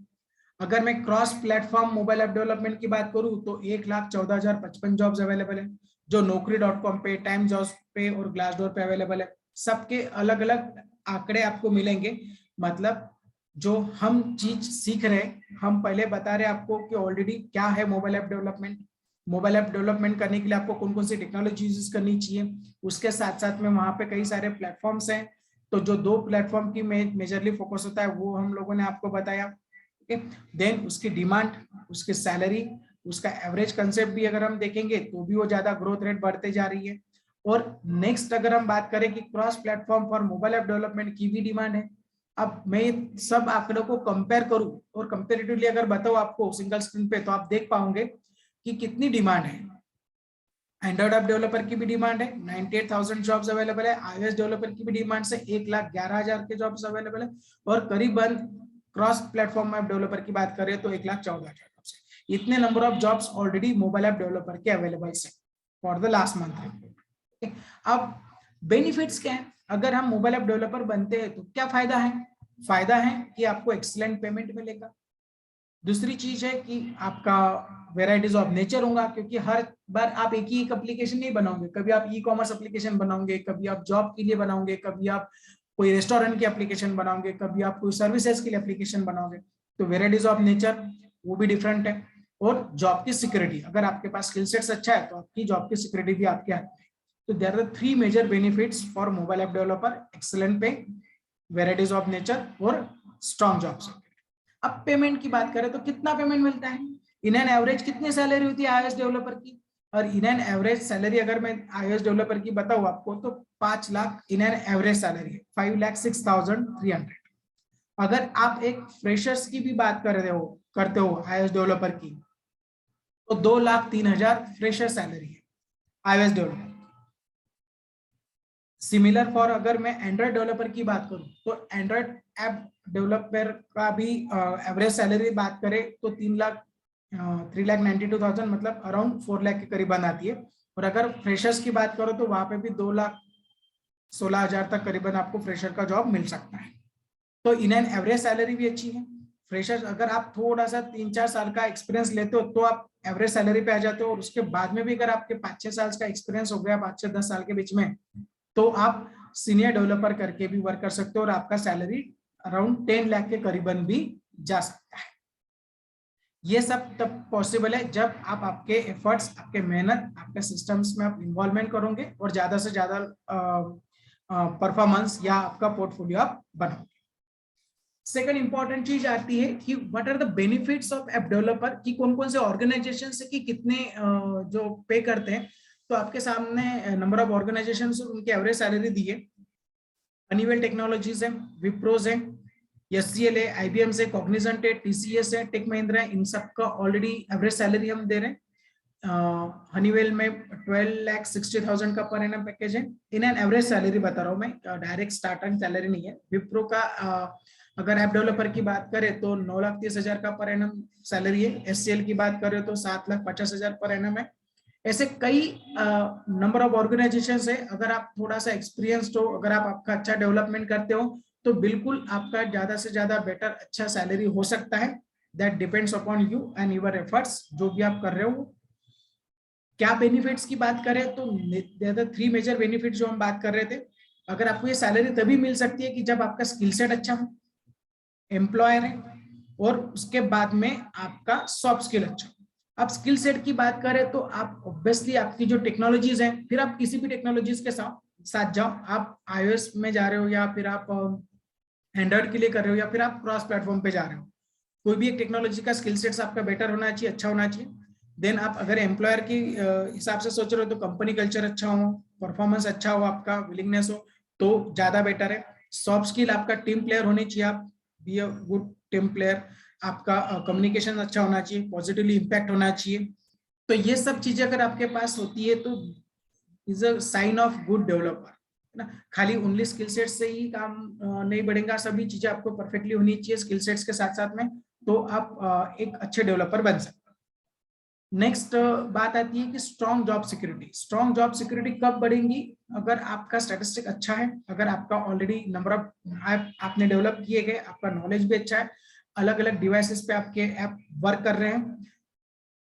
अगर मैं cross platform mobile app development की बात करूं तो 1,14,055 जॉब्स अवेलेबल है जो naukri.com पे, टाइम जॉब्स पे और ग्लासडोर पे अवेलेबल है। सबके अलग अलग आंकड़े आपको मिलेंगे, मतलब जो हम चीज सीख रहे हैं, हम पहले बता रहे आपको कि ऑलरेडी क्या है mobile app development, mobile app development करने के लिए आपको कौन कौन सी टेक्नोलॉजी यूज करनी चाहिए, उसके साथ साथ में वहां पे कई सारे प्लेटफॉर्म्स हैं। तो जो 2 प्लेटफॉर्म की मेजरली फोकस होता है वो हम लोगों ने आपको बताया। देन उसकी डिमांड, उसकी सैलरी, उसका एवरेज कंसेप्ट भी अगर हम देखेंगे तो भी वो ज्यादा ग्रोथ रेट बढ़ते जा रही है। और नेक्स्ट अगर हम बात करें कि cross platform for mobile app development की भी डिमांड है। अब मैं सब आंकड़ों को कंपेयर करूं और कंपेरेटिवली अगर बताऊं आपको सिंगल स्क्रीन पे तो आप देख पाओगे कि कितनी डिमांड है। एंड्रॉइड ऐप डेवलपर की भी डिमांड है, 98,000 जॉब्स अवेलेबल है। iOS डेवलपर की भी डिमांड से 1,11,000 के जॉब्स अवेलेबल है, और करीबन क्रॉस प्लेटफॉर्म ऐप डेवलपर की बात करें तो 1,14,000 जॉब्स है। इतने number of jobs already mobile app developer के अवेलेबल है फॉर द लास्ट मंथ। अब बेनिफिट्स क्या है, अगर हम मोबाइल ऐप डेवलपर बनते हैं तो क्या फायदा है? फायदा है कि आपको एक्सीलेंट पेमेंट मिलेगा। दूसरी चीज है कि आपका वेराइटीज ऑफ नेचर होगा, क्योंकि हर बार आप एक ही एप्लीकेशन नहीं बनाओगे, कभी आप ई कॉमर्स एप्लीकेशन बनाओगे, कभी आप जॉब के लिए बनाओगे, कभी आप कोई रेस्टोरेंट की एप्लीकेशन बनाओगे, कभी आप कोई सर्विसेज के लिए एप्लीकेशन बनाओगे। तो वेराइटीज ऑफ नेचर वो भी डिफरेंट है। और जॉब की सिक्योरिटी, अगर आपके पास स्किल सेट्स अच्छा है तो आपकी जॉब की सिक्योरिटी भी आपके हाथ में। तो there are 3 major benefits for mobile app developer, excellent pay, varieties of nature और स्ट्रॉन्ग जॉब्स। अब पेमेंट की बात करें तो कितना पेमेंट मिलता है, इन एन एवरेज कितनी सैलरी होती है iOS डेवलपर की, और इन एन एवरेज सैलरी अगर मैं iOS डेवलपर की बताऊं आपको तो 5 लाख इन एन एवरेज सैलरी है, 5,06,300। अगर आप एक फ्रेशर्स की भी बात करते हो iOS डेवलपर की तो 2,03,000 फ्रेशर सैलरी है iOS डेवलपर। सिमिलर फॉर अगर मैं एंड्रॉइड डेवलपर की बात करूं तो एंड्रॉइड ऐप डेवलपर का भी एवरेज सैलरी बात करें तो 3,92,000 मतलब अराउंड 4 लाख के करीबन आती है। और अगर फ्रेशर्स की बात करो तो वहां पे भी 2,16,000 तक करीबन आपको फ्रेशर का जॉब मिल सकता है। तो इन एन एवरेज सैलरी भी अच्छी है। फ्रेशर अगर आप थोड़ा सा 3-4 साल का एक्सपीरियंस लेते हो तो आप एवरेज सैलरी पे आ जाते हो, और उसके बाद में भी अगर आपके 5-6 साल का एक्सपीरियंस हो गया, 5 से 10 साल के बीच में, तो आप सीनियर डेवलपर करके भी वर्क कर सकते हो और आपका सैलरी अराउंड 10 लाख के करीबन भी जा सकता है। ये सब तब पॉसिबल है जब आप आपके एफर्ट्स, आपके मेहनत, आपके सिस्टम्स में आप इन्वॉल्वमेंट करोगे और ज्यादा से ज्यादा परफॉर्मेंस या आपका पोर्टफोलियो आप बनाओगे। सेकंड इंपॉर्टेंट चीज आती है कि what are the benefits of app developer, कि कौन कौन से ऑर्गेनाइजेशन से कि कितने जो पे करते हैं। तो आपके सामने नंबर ऑफ ऑर्गेनाइजेशन उनकी एवरेज सैलरी दी है। हनीवेल टेक्नोलॉजीज है, विप्रोज है, एचसीएल है, आईबीएम से, कॉग्निजेंट है, टीसीएस है, टेक महिंद्रा है, इन सब का ऑलरेडी एवरेज सैलरी हम दे रहे हैं। हनीवेल में 12,60,000 का पर एनम पैकेज है। इन एन एवरेज सैलरी बता रहा हूँ मैं, डायरेक्ट स्टार्टिंग सैलरी नहीं है। विप्रो का अगर ऐप डेवलपर की बात करें तो 9,30,000 का पर एनम सैलरी है। एचसीएल की बात करें तो 7,50,000 पर एनम है। ऐसे कई नंबर ऑफ ऑर्गेनाइजेशन है। अगर आप थोड़ा सा एक्सपीरियंस्ड हो, अगर आप आपका अच्छा डेवलपमेंट करते हो, तो बिल्कुल आपका ज्यादा से ज्यादा बेटर अच्छा सैलरी हो सकता है। That depends upon you and your efforts, जो भी आप कर रहे हो। क्या बेनिफिट्स की बात करें तो 3 मेजर बेनिफिट जो हम बात कर रहे थे। अगर आपको ये सैलरी तभी मिल सकती है कि जब आपका स्किल सेट अच्छा हो, एम्प्लॉयर है, और उसके बाद में आपका सॉफ्ट स्किल अच्छा हो। आप स्किल सेट की बात करें तो आप ऑब्वियसली आपकी जो टेक्नोलॉजीज हैं, फिर आप किसी भी टेक्नोलॉजीज के साथ जाओ। आप iOS में जा रहे हो या फिर आप एंड्रॉइड के लिए कर रहे हो या फिर आप क्रॉस प्लेटफॉर्म पे जा रहे हो, कोई भी एक टेक्नोलॉजी का स्किल सेट्स आपका बेटर होना चाहिए, अच्छा होना चाहिए। देन आप अगर एम्प्लॉयर की हिसाब से सोच रहे हो तो कंपनी कल्चर अच्छा हो, परफॉर्मेंस अच्छा हो, आपका विलिंगनेस हो, तो ज्यादा बेटर है। सॉफ्ट स्किल आपका टीम प्लेयर होनी चाहिए, आप be a good team player, आपका कम्युनिकेशन अच्छा होना चाहिए, पॉजिटिवली इम्पैक्ट होना चाहिए। तो ये सब चीजें अगर आपके पास होती है तो is a sign of good developer, है ना। खाली ओनली स्किल सेट से ही काम नहीं बढ़ेगा, सभी चीजें आपको परफेक्टली होनी चाहिए स्किल सेट्स के साथ साथ में, तो आप एक अच्छे डेवलपर बन सकते हो। नेक्स्ट बात आती है कि strong job security. Strong job security कब बढ़ेंगी? अगर आपका स्टैटिस्टिक अच्छा है, अगर आपका ऑलरेडी नंबर ऑफ आपने डेवलप किए गए, आपका नॉलेज भी अच्छा है, अलग अलग डिवाइसेस पे आपके ऐप वर्क कर रहे हैं,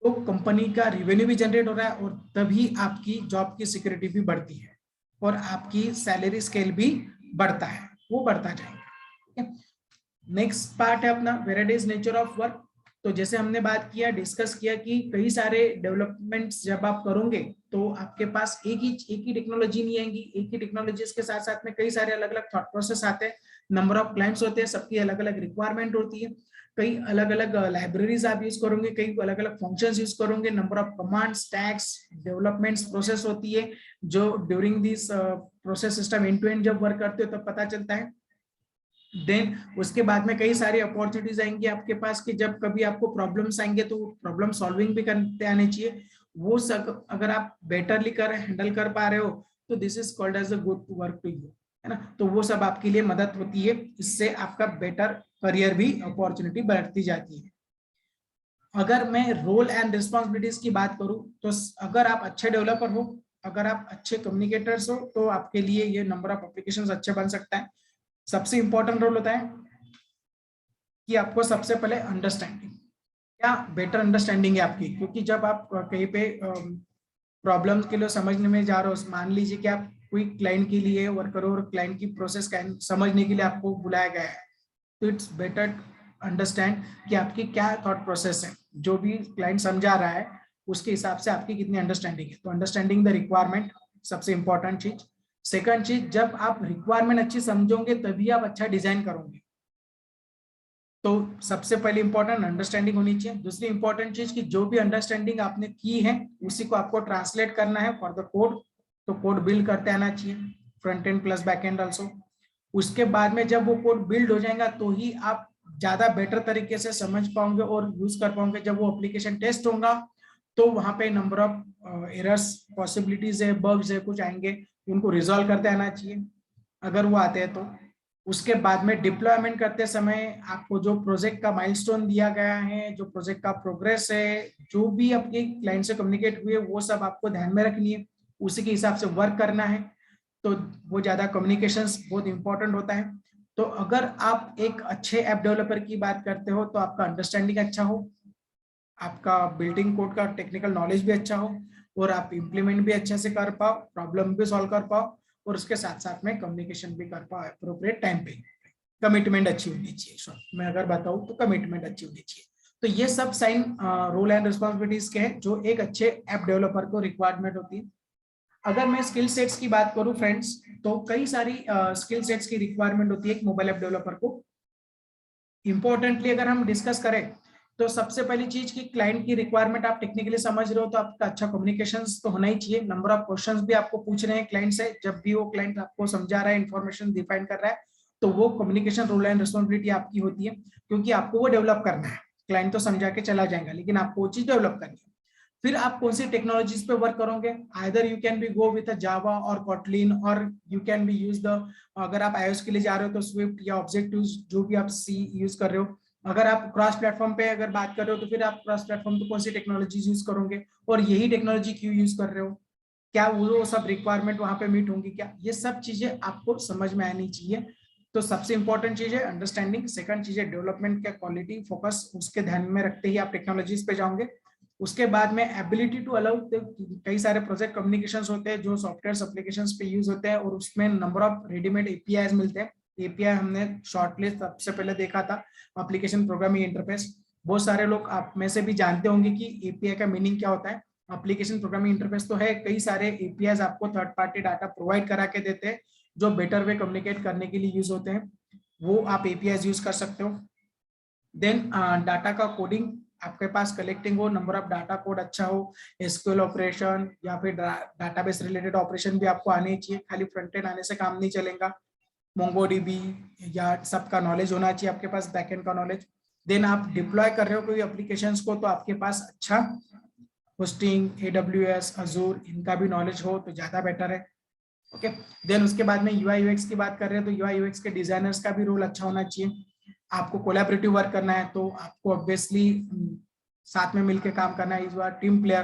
तो कंपनी का रेवेन्यू भी जनरेट हो रहा है, और तभी आपकी जॉब की सिक्योरिटी भी बढ़ती है और आपकी सैलरी स्केल भी बढ़ता है, वो बढ़ता जाएगा। नेक्स्ट पार्ट है अपना वेराइटीज नेचर ऑफ वर्क। तो जैसे हमने बात किया, डिस्कस किया कि कई सारे डेवलपमेंट्स जब आप करोगे तो आपके पास एक ही टेक्नोलॉजी नहीं आएगी। एक ही टेक्नोलॉजीज के साथ साथ में कई सारे अलग अलग थॉट प्रोसेस आते हैं, नंबर ऑफ क्लाइंट्स होते हैं, सबकी अलग अलग रिक्वायरमेंट होती है, कई अलग अलग लाइब्रेरीज आप यूज करोगे, कई अलग अलग फंक्शंस यूज करोगे, number of commands, tags, developments process होती है, जो during this process system end to end जब वर्क करते हो तब पता चलता है। देन उसके बाद में कई सारी अपॉर्चुनिटीज आएंगी आपके पास कि जब कभी आपको प्रॉब्लम्स आएंगे तो प्रॉब्लम सॉल्विंग भी करते आने चाहिए। वो सब अगर आप बेटरली हैंडल कर पा रहे हो तो this is called as a good work to you, है ना। तो वो सब आपके लिए मदद होती है, इससे आपका बेटर करियर भी अपॉर्चुनिटी बढ़ती जाती है। अगर मैं रोल एंड रिस्पॉन्सिबिलिटीज की बात करूं तो अगर आप अच्छे डेवलपर हो, अगर आप अच्छे कम्युनिकेटर्स हो, तो आपके लिए ये नंबर ऑफ एप्लीकेशंस अच्छे बन सकता है। सबसे इंपॉर्टेंट रोल होता है कि आपको सबसे पहले अंडरस्टैंडिंग, क्या बेटर अंडरस्टैंडिंग है आपकी, क्योंकि जब आप कहीं पे प्रॉब्लम के लिए समझने में जा रहे हो, मान लीजिए कि आप कोई क्लाइंट के लिए वर्क करो और क्लाइंट की प्रोसेस समझने के लिए आपको बुलाया गया है, तो इट्स बेटर अंडरस्टैंड कि आपकी क्या थॉट प्रोसेस है, जो भी क्लाइंट समझा रहा है उसके हिसाब से आपकी कितनी अंडरस्टैंडिंग है। तो अंडरस्टैंडिंग द रिक्वायरमेंट सबसे इंपॉर्टेंट चीज। सेकंड चीज, जब आप रिक्वायरमेंट अच्छी समझोगे तभी आप अच्छा डिजाइन करोगे, तो सबसे पहले इंपॉर्टेंट अंडरस्टैंडिंग होनी चाहिए। दूसरी इंपॉर्टेंट चीज कि जो भी अंडरस्टैंडिंग आपने की है उसी को आपको ट्रांसलेट करना है फॉर द कोड, तो कोड बिल्ड करते आना चाहिए, front end plus back and also. उसके बाद में जब वो कोड बिल्ड हो जाएगा तो ही आप ज्यादा बेटर तरीके से समझ पाओगे और यूज कर पाओगे। जब वो एप्लीकेशन टेस्ट होगा तो वहां पे नंबर ऑफ एरर्स, पॉसिबिलिटीज है, बग्स है, कुछ आएंगे, उनको रिजॉल्व करते आना चाहिए अगर वो आते हैं तो। उसके बाद में डिप्लॉयमेंट करते समय आपको जो प्रोजेक्ट का माइलस्टोन दिया गया है, जो प्रोजेक्ट का प्रोग्रेस है, जो भी आपके क्लाइंट से कम्युनिकेट हुए, वो सब आपको ध्यान में रखनी है, उसी के हिसाब से वर्क करना है। तो वो ज्यादा कम्युनिकेशंस बहुत इंपॉर्टेंट होता है। तो अगर आप एक अच्छे ऐप डेवलपर की बात करते हो तो आपका अंडरस्टैंडिंग अच्छा हो, आपका बिल्डिंग कोड का टेक्निकल नॉलेज भी अच्छा हो, और आप इम्प्लीमेंट भी अच्छे से कर पाओ, प्रॉब्लम भी सॉल्व कर पाओ, और उसके साथ साथ में कम्युनिकेशन भी कर पाओ अप्रोप्रिएट टाइम पे। कमिटमेंट अच्छी होनी चाहिए, मैं अगर बताऊं तो कमिटमेंट अच्छी होनी चाहिए। तो ये सब साइन रोल एंड रिस्पॉन्सिबिलिटीज के हैं जो एक अच्छे ऐप डेवलपर को रिक्वायरमेंट होती है। अगर मैं स्किल सेट्स की बात करूं फ्रेंड्स, तो कई सारी स्किल सेट्स की रिक्वायरमेंट होती है एक मोबाइल ऐप डेवलपर को। इंपॉर्टेंटली अगर हम डिस्कस करें तो सबसे पहली चीज कि क्लाइंट की रिक्वायरमेंट आप टेक्निकली समझ रहे हो तो आपका अच्छा कम्युनिकेशंस तो होना ही चाहिए। नंबर ऑफ क्वेश्चंस भी आपको पूछ रहे हैं क्लाइंट से, जब भी वो क्लाइंट आपको समझा रहा है, इंफॉर्मेशन डिफाइन कर रहा है, तो वो कम्युनिकेशन रोल एंड रिस्पॉन्सिबिलिटी आपकी होती है, क्योंकि आपको वो डेवलप करना है। क्लाइंट तो समझा के चला जाएगा, लेकिन आपको वो चीज डेवलप करनी है। फिर आप कौन सी टेक्नोलॉजीज पे वर्क करोगे, either you can be go with Java और कॉटलिन, और you can be use the, अगर आप iOS के लिए जा रहे हो तो स्विफ्ट या ऑब्जेक्टिव्स, जो भी आप सी यूज कर रहे हो। अगर आप क्रॉस प्लेटफॉर्म पे अगर बात कर रहे हो तो फिर आप क्रॉस प्लेटफॉर्म पे कौन सी टेक्नोलॉजीज यूज करोगे, और यही टेक्नोलॉजी क्यों यूज कर रहे हो, क्या वो सब रिक्वायरमेंट वहां पे मीट होंगी क्या, ये सब चीजें आपको समझ में आनी चाहिए। तो सबसे इंपॉर्टेंट चीज है अंडरस्टैंडिंग, सेकंड चीज है डेवलपमेंट का क्वालिटी फोकस, उसके ध्यान में रखते ही आप टेक्नोलॉजीज पे जाओगे। उसके बाद में एबिलिटी टू अलाउ, कई सारे प्रोजेक्ट कम्युनिकेशंस होते हैं जो सॉफ्टवेयर एप्लीकेशंस पे यूज होते हैं, और उसमें नंबर ऑफ रेडीमेड एपीआईज मिलते हैं। एपीआई हमने शॉर्टलिस्ट सबसे पहले देखा था, एप्लीकेशन प्रोग्रामिंग इंटरफेस। बहुत सारे लोग आप में से भी जानते होंगे कि एपीआई का मीनिंग क्या होता है। एप्लीकेशन प्रोग्रामिंग इंटरफेस तो है, कई सारे एपीआईज आपको थर्ड पार्टी डाटा प्रोवाइड करा के देते हैं जो बेटर वे कम्युनिकेट करने के लिए यूज होते हैं, वो आप एपीआईज यूज कर सकते हो। देन डाटा का कोडिंग आपके पास कलेक्टिंग हो, नंबर ऑफ डाटा कोड अच्छा हो, एसक्यूएल ऑपरेशन या फिर डाटाबेस रिलेटेड ऑपरेशन भी आपको आने चाहिए, खाली फ्रंट एंड आने से काम नहीं चलेगा। मोंगोडीबी या सबका नॉलेज होना चाहिए आपके पास, बैकएंड का नॉलेज। देन आप डिप्लॉय कर रहे हो कोई एप्लीकेशंस को तो आपके पास अच्छा होस्टिंग, AWS, अजूर, इनका भी नॉलेज हो तो ज्यादा बेटर है। ओके, देन उसके बाद में UI UX की बात कर रहे हैं तो UI UX के डिजाइनर्स का भी रोल अच्छा होना चाहिए। आपको कोलैबोरेटिव वर्क करना है तो आपको ऑब्वियसली साथ में मिलकर काम करना है। इस बार टीम प्लेयर,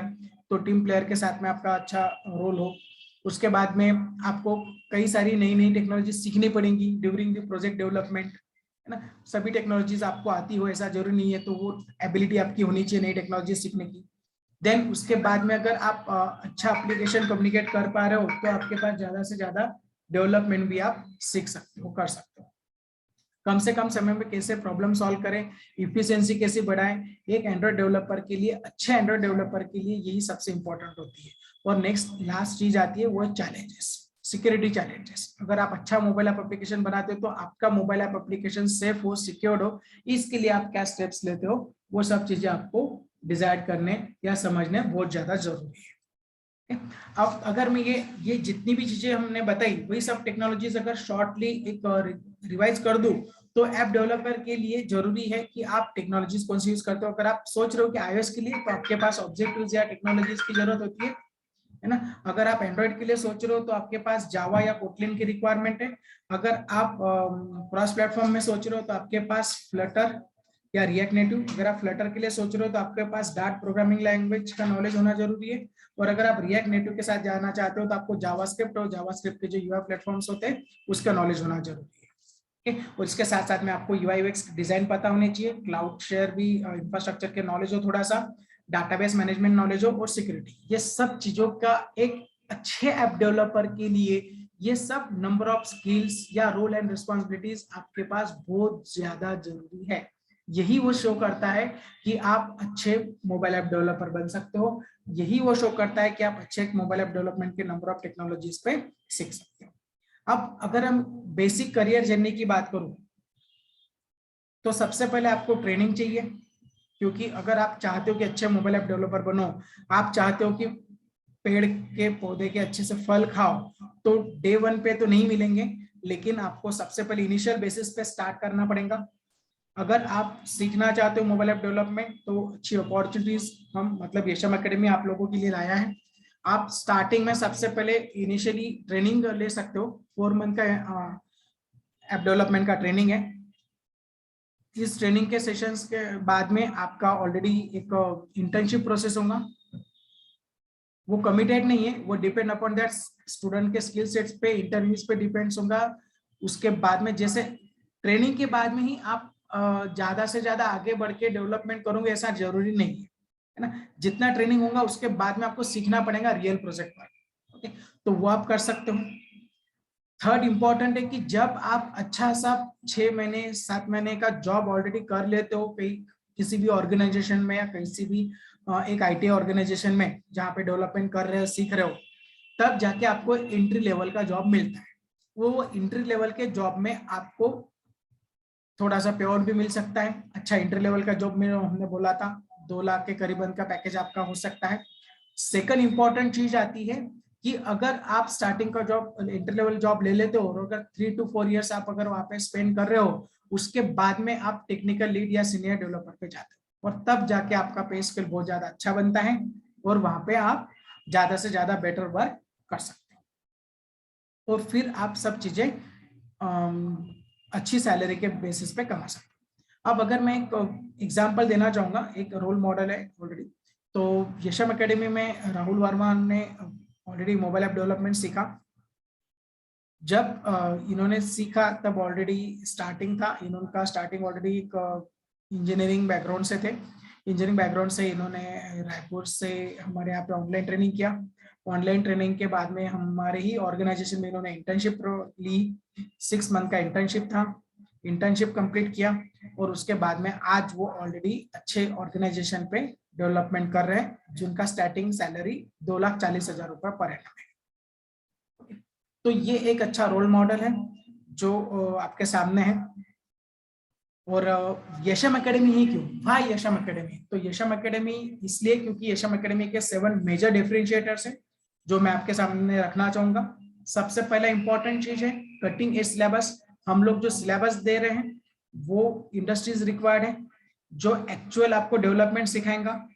तो टीम प्लेयर के साथ में आपका अच्छा रोल हो। उसके बाद में आपको कई सारी नई नई टेक्नोलॉजी सीखनी पड़ेंगी ड्यूरिंग द प्रोजेक्ट डेवलपमेंट, है ना। सभी टेक्नोलॉजीज आपको आती हो ऐसा जरूरी नहीं है, तो वो एबिलिटी आपकी होनी चाहिए नई टेक्नोलॉजी सीखने की। देन उसके बाद में अगर आप अच्छा एप्लीकेशन कम्युनिकेट कर पा रहे हो तो आपके पास ज्यादा से ज्यादा डेवलपमेंट भी आप सीख सकते हो, कर सकते हो। कम से कम समय में कैसे प्रॉब्लम सॉल्व करें, इफिशिएंसी कैसे बढ़ाएं, एक एंड्रॉइड डेवलपर के लिए, अच्छे एंड्रॉइड डेवलपर के लिए यही सबसे इंपॉर्टेंट होती है। और नेक्स्ट लास्ट चीज आती है वो चैलेंजेस, सिक्योरिटी चैलेंजेस। अगर आप अच्छा मोबाइल ऐप एप्लीकेशन बनाते हो तो आपका मोबाइल ऐप एप्लीकेशन सेफ हो, सिक्योर्ड हो, इसके लिए आप क्या स्टेप्स लेते हो, वो सब चीजें आपको डिसाइड करने या समझने बहुत ज्यादा जरूरी है। अब अगर मैं ये जितनी भी चीजें हमने बताई वही सब टेक्नोलॉजीज अगर शॉर्टली एक रिवाइज कर दूं तो ऐप डेवलपर के लिए जरूरी है कि आप टेक्नोलॉजीज कौन सी यूज करते हो। अगर आप सोच रहे हो कि iOS के लिए तो आपके पास ऑब्जेक्टिव्स या टेक्नोलॉजीज की जरूरत होती है ना। अगर आप एंड्रॉइड के लिए सोच रहे हो तो आपके पास जावा या कोटलिन की रिक्वायरमेंट है। अगर आप क्रॉस प्लेटफॉर्म में सोच रहे हो तो आपके पास फ्लटर या रिएक्ट नेटिव। अगर आप फ्लटर के लिए सोच रहे हो तो आपके पास डार्ट प्रोग्रामिंग लैंग्वेज का नॉलेज होना जरूरी है। और अगर आप रिएक्ट नेटिव के साथ जाना चाहते हो तो आपको जावास्क्रिप्ट और जावास्क्रिप्ट के जो यूआई प्लेटफॉर्म्स होते हैं उसका नॉलेज होना जरूरी है। और इसके साथ साथ में आपको यूआई यूएक्स डिजाइन पता होनी चाहिए, क्लाउड शेयर भी, इंफ्रास्ट्रक्चर के नॉलेज हो थोड़ा सा, डाटाबेस मैनेजमेंट नॉलेज हो, और सिक्योरिटी। ये सब चीजों का एक अच्छे ऐप डेवलपर के लिए ये सब नंबर ऑफ स्किल्स या रोल एंड रिस्पॉन्सिबिलिटीज आपके पास बहुत ज्यादा जरूरी है। यही वो शो करता है कि आप अच्छे मोबाइल ऐप डेवलपर बन सकते हो। यही वो शो करता है कि आप अच्छे मोबाइल ऐप डेवलपमेंट के नंबर ऑफ टेक्नोलॉजीज पे सीख सकते हो। अब अगर हम बेसिक करियर जर्नी की बात करूं तो सबसे पहले आपको ट्रेनिंग चाहिए, क्योंकि अगर आप चाहते हो कि अच्छे मोबाइल ऐप डेवलपर बनो, आप चाहते हो कि पेड़ के पौधे के अच्छे से फल खाओ, तो डे 1 पे तो नहीं मिलेंगे, लेकिन आपको सबसे पहले इनिशियल बेसिस पे स्टार्ट करना पड़ेगा। अगर आप सीखना चाहते हो मोबाइल ऐप डेवलपमेंट तो अच्छी अपॉर्चुनिटीज हम मतलब यशम एकेडमी आप लोगों के लिए लाया है। आप स्टार्टिंग में सबसे पहले इनिशियली ट्रेनिंग ले सकते हो, 4 मंथ का ऐप डेवलपमेंट का ट्रेनिंग है। इस ट्रेनिंग के सेशंस के बाद में आपका ऑलरेडी एक इंटर्नशिप प्रोसेस होगा। वो कमिटेड नहीं है, वो डिपेंड अपॉन दैट स्टूडेंट के स्किल सेट्स पे, इंटरव्यूज पे डिपेंड्स होगा। उसके बाद में जैसे ट्रेनिंग के बाद में ही आप ज्यादा से ज्यादा आगे बढ़ के डेवलपमेंट करोगे ऐसा जरूरी नहीं है ना। जितना ट्रेनिंग होगा उसके बाद में आपको सीखना पड़ेगा रियल प्रोजेक्ट पर। ओके, तो वो आप कर सकते हो। थर्ड इंपॉर्टेंट है कि जब आप अच्छा सा 6 महीने 7 महीने का जॉब ऑलरेडी कर लेते हो कहीं किसी भी ऑर्गेनाइजेशन में या किसी भी एक आईटी ऑर्गेनाइजेशन में जहाँ पे डेवलपमेंट कर रहे हो सीख रहे हो, तब जाके आपको एंट्री लेवल का जॉब मिलता है। वो एंट्री लेवल के जॉब में आपको थोड़ा सा पे आउट भी मिल सकता है। अच्छा एंट्री लेवल का जॉब में हमने बोला था 2 लाख के करीबन का पैकेज आपका हो सकता है। सेकंड इंपॉर्टेंट चीज आती है कि अगर आप स्टार्टिंग का जॉब एंट्री लेवल जॉब ले लेते हो और अगर 3 to 4 इयर्स आप अगर वहां पे स्पेंड कर रहे हो, उसके बाद में आप टेक्निकल लीड या सीनियर डेवलपर पे जाते हो और तब जाके आपका पे स्केल बहुत ज्यादा अच्छा बनता है और वहां पे आप ज्यादा से ज्यादा बेटर वर्क कर सकते हो और फिर आप सब चीजें अच्छी सैलरी के बेसिस पे कमा सकते हो। अब अगर मैं एक एग्जांपल देना चाहूंगा, एक रोल मॉडल है ऑलरेडी, तो यशम एकेडमी में राहुल वर्मा ने ऑलरेडी मोबाइल ऐप डेवलपमेंट सीखा। जब इन्होंने सीखा तब ऑलरेडी स्टार्टिंग था, इनका स्टार्टिंग ऑलरेडी एक इंजीनियरिंग बैकग्राउंड से थे। इंजीनियरिंग बैकग्राउंड से इन्होंने रायपुर से हमारे यहाँ पे ऑनलाइन ट्रेनिंग किया। ऑनलाइन ट्रेनिंग के बाद में हमारे ही ऑर्गेनाइजेशन में इन्होंने इंटर्नशिप ली। 6 मंथ का इंटर्नशिप था, इंटर्नशिप कंप्लीट किया और उसके बाद में आज वो ऑलरेडी अच्छे ऑर्गेनाइजेशन पे डेवलपमेंट कर रहे हैं जिनका स्टार्टिंग सैलरी 2,40,000 रुपए पर एनम है। तो ये एक अच्छा रोल मॉडल है जो आपके सामने है। और यशम एकेडमी ही क्यों, वाई यशम एकेडमी? तो यशम एकेडमी इसलिए क्योंकि यशम एकेडमी के 7 मेजर डिफरेंशिएटर्स हैं जो मैं आपके सामने रखना चाहूंगा। सबसे पहला इंपॉर्टेंट चीज है कटिंग एज सिलेबस। हम लोग जो सिलेबस दे रहे हैं वो इंडस्ट्रीज रिक्वायर्ड है, जो एक्चुअल आपको डेवलपमेंट सिखाएगा,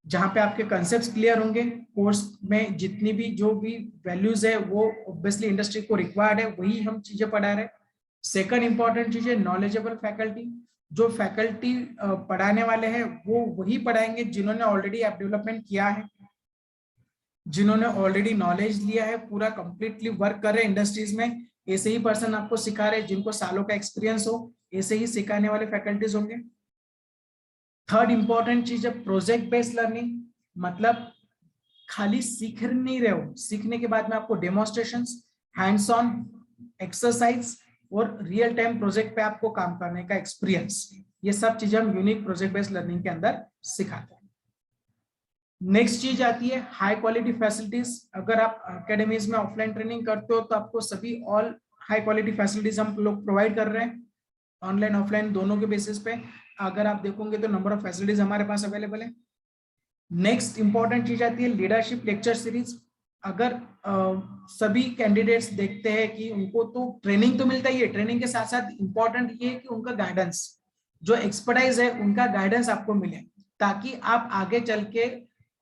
जहां पे आपके कंसेप्ट क्लियर होंगे। कोर्स में जितनी भी जो भी वैल्यूज है वो ऑब्वियसली इंडस्ट्री को रिक्वायर्ड है, वही हम चीजें पढ़ा रहे हैं। सेकंड इंपॉर्टेंट चीज है नॉलेजेबल फैकल्टी। जो फैकल्टी पढ़ाने वाले हैं वो वही पढ़ाएंगे जिन्होंने ऑलरेडी ऐप डेवलपमेंट किया है, जिन्होंने ऑलरेडी नॉलेज लिया है, पूरा कंप्लीटली वर्क कर रहे हैं इंडस्ट्रीज में। ऐसे ही पर्सन आपको सिखा रहे हैं जिनको सालों का एक्सपीरियंस हो, ऐसे ही सिखाने वाले फैकल्टीज होंगे। थर्ड इंपॉर्टेंट चीज है प्रोजेक्ट बेस्ड लर्निंग। मतलब खाली सीख नहीं रहे हो, सीखने के बाद में आपको डेमोन्स्ट्रेशंस, हैंड्स ऑन एक्सरसाइज और रियल टाइम प्रोजेक्ट पे आपको काम करने का एक्सपीरियंस, ये सब चीजें हम यूनिक प्रोजेक्ट बेस्ड लर्निंग के अंदर सिखाते हैं। नेक्स्ट चीज आती है हाई क्वालिटी फैसिलिटीज। अगर आप एकेडमीज में ऑफलाइन ट्रेनिंग करते हो तो आपको सभी ऑल हाई क्वालिटी फैसिलिटीज हम लोग प्रोवाइड कर रहे हैं ऑनलाइन ऑफलाइन दोनों के बेसिस पे। अगर आप देखोगे तो नंबर ऑफ फैसिलिटीज हमारे पास अवेलेबल है। नेक्स्ट इंपॉर्टेंट चीज आती है लीडरशिप लेक्चर सीरीज। अगर सभी कैंडिडेट्स देखते हैं कि उनको तो ट्रेनिंग तो मिलता ही है, ट्रेनिंग के साथ साथ इंपॉर्टेंट ये है कि उनका गाइडेंस, जो एक्सपर्टाइज है उनका गाइडेंस आपको मिले, ताकि आप आगे चल के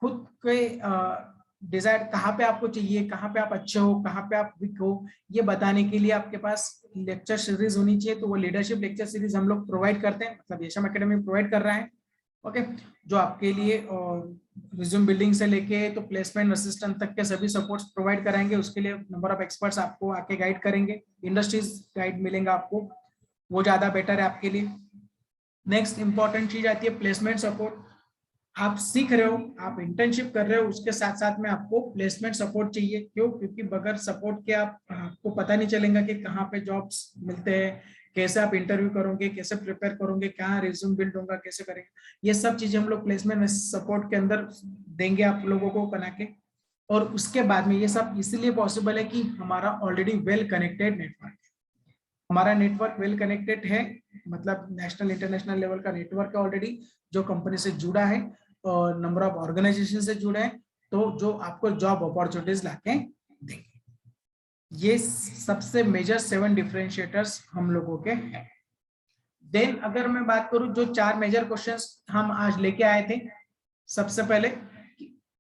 खुद के डिजायर कहाँ पे आपको चाहिए, कहाँ पे आप अच्छे हो, कहाँ पे आप वीक हो, ये बताने के लिए आपके पास लेक्चर सीरीज होनी चाहिए। तो वो लीडरशिप लेक्चर सीरीज हम लोग प्रोवाइड करते हैं, मतलब यशम एकेडमी प्रोवाइड कर रहा है। ओके, जो आपके लिए रिज्यूम बिल्डिंग से लेके तो प्लेसमेंट असिस्टेंट तक के सभी सपोर्ट्स प्रोवाइड कराएंगे। उसके लिए नंबर ऑफ एक्सपर्ट्स आपको आके गाइड करेंगे, इंडस्ट्रीज गाइड मिलेगा आपको, वो ज्यादा बेटर है आपके लिए। नेक्स्ट इंपॉर्टेंट चीज आती है प्लेसमेंट सपोर्ट। आप सीख रहे हो, आप इंटर्नशिप कर रहे हो, उसके साथ साथ में आपको प्लेसमेंट सपोर्ट चाहिए। क्यों? क्योंकि बगैर सपोर्ट के आपको पता नहीं चलेगा कि कहाँ पे जॉब्स मिलते हैं, कैसे आप इंटरव्यू करोगे, कैसे प्रिपेयर करोगे, कहाँ रिज्यूम बिल्ड होगा, कैसे करेंगे। ये सब चीजें हम लोग प्लेसमेंट सपोर्ट के अंदर देंगे आप लोगों को बना के। और उसके बाद में ये सब इसलिए पॉसिबल है कि हमारा ऑलरेडी वेल कनेक्टेड नेटवर्क है। हमारा नेटवर्क वेल कनेक्टेड है, मतलब नेशनल इंटरनेशनल लेवल का नेटवर्क है ऑलरेडी, जो कंपनी से जुड़ा है और नंबर ऑफ ऑर्गेनाइजेशन से जुड़े हैं, तो जो आपको जॉब अपॉर्चुनिटीज लाके देंगे। ये सबसे मेजर 7 डिफरेंशिएटर्स हम लोगों के हैं। देन अगर मैं बात करूं जो 4 मेजर क्वेश्चंस हम आज लेके आए थे, सबसे पहले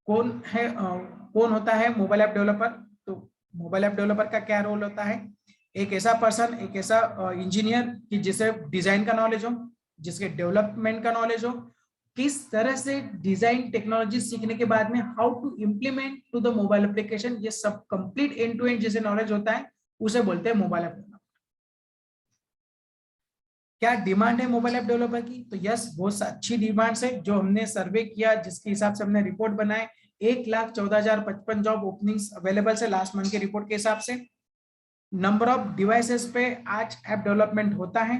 कौन होता है मोबाइल ऐप डेवलपर। तो मोबाइल ऐप डेवलपर का क्या रोल होता है? एक ऐसा पर्सन, एक ऐसा इंजीनियर कि जिसे डिजाइन का नॉलेज हो, जिसके डेवलपमेंट का नॉलेज हो, किस तरह से डिजाइन टेक्नोलॉजी सीखने के बाद में how to implement to the mobile application, ये सब कंप्लीट एंड टू एंड जिसे नॉलेज होता है उसे बोलते हैं मोबाइल ऐप। क्या डिमांड है मोबाइल ऐप डेवलपर की? तो यस, बहुत अच्छी डिमांड है। जो हमने सर्वे किया जिसके हिसाब से हमने रिपोर्ट बनाए, 1,14,055 जॉब ओपनिंग्स अवेलेबल है लास्ट मंथ के रिपोर्ट के हिसाब से। नंबर ऑफ डिवाइसेस पे आज ऐप डेवलपमेंट होता है,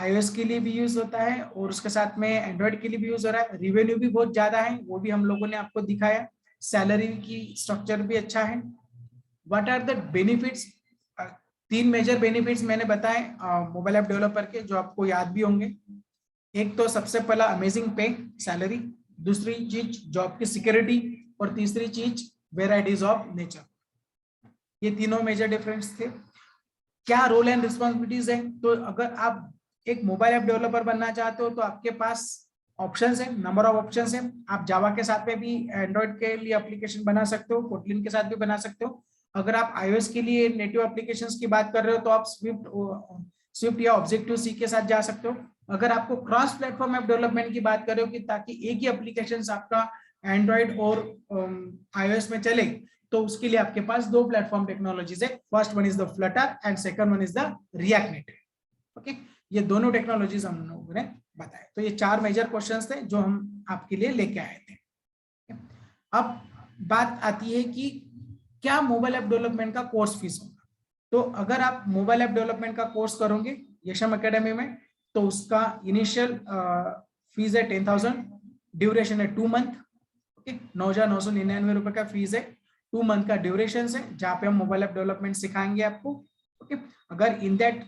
iOS के लिए भी यूज होता है और उसके साथ में एंड्रॉइड के लिए भी यूज हो रहा है। रिवेन्यू भी बहुत ज्यादा है, वो भी हम लोगों ने आपको दिखाया। सैलरी की स्ट्रक्चर भी अच्छा है। What are the benefits? 3 major benefits मैंने बताए मोबाइल ऐप डेवलपर के, जो आपको याद भी होंगे। एक तो सबसे पहला अमेजिंग पे सैलरी, दूसरी चीज जॉब की सिक्योरिटी, और तीसरी चीज वेराइटीज ऑफ नेचर। ये तीनों मेजर डिफरेंस थे। क्या रोल एंड रिस्पॉन्सिबिलिटीज है? तो अगर आप एक मोबाइल ऐप डेवलपर बनना चाहते हो तो आपके पास ऑप्शंस है, नंबर ऑफ ऑप्शंस है। आप जावा के साथ में भी एंड्रॉइड के लिए एप्लीकेशन बना सकते हो, कोटलिन के साथ भी बना सकते हो। अगर आप iOS के लिए नेटिव एप्लीकेशंस की बात कर रहे हो तो आप स्विफ्ट या ऑब्जेक्टिव सी के साथ जा सकते हो। अगर आपको क्रॉस प्लेटफॉर्म ऐप डेवलपमेंट की बात कर रहे हो कि ताकि एक ही एप्लीकेशन आपका एंड्रॉइड और iOS में चले, तो उसके लिए आपके पास 2 प्लेटफॉर्म टेक्नोलॉजीज है। First one is the Flutter and second one is the React Native. Okay, ये दोनों टेक्नोलॉजीज हम लोगों ने बताए। तो ये 4 मेजर क्वेश्चंस थे जो हम आपके लिए लेके आए थे। अब बात आती है कि क्या मोबाइल ऐप डेवलपमेंट का कोर्स फीस होगा? तो अगर आप मोबाइल ऐप डेवलपमेंट का कोर्स करोगे यशम एकेडमी में, तो उसका इनिशियल फीस है 10,000, ड्यूरेशन है 2 मंथ। ओके, 9,999 रुपए का फीस है, 2 मंथ का ड्यूरेशन है, जहां पे हम मोबाइल ऐप डेवलपमेंट सिखाएंगे आपको। ओके, अगर इन दैट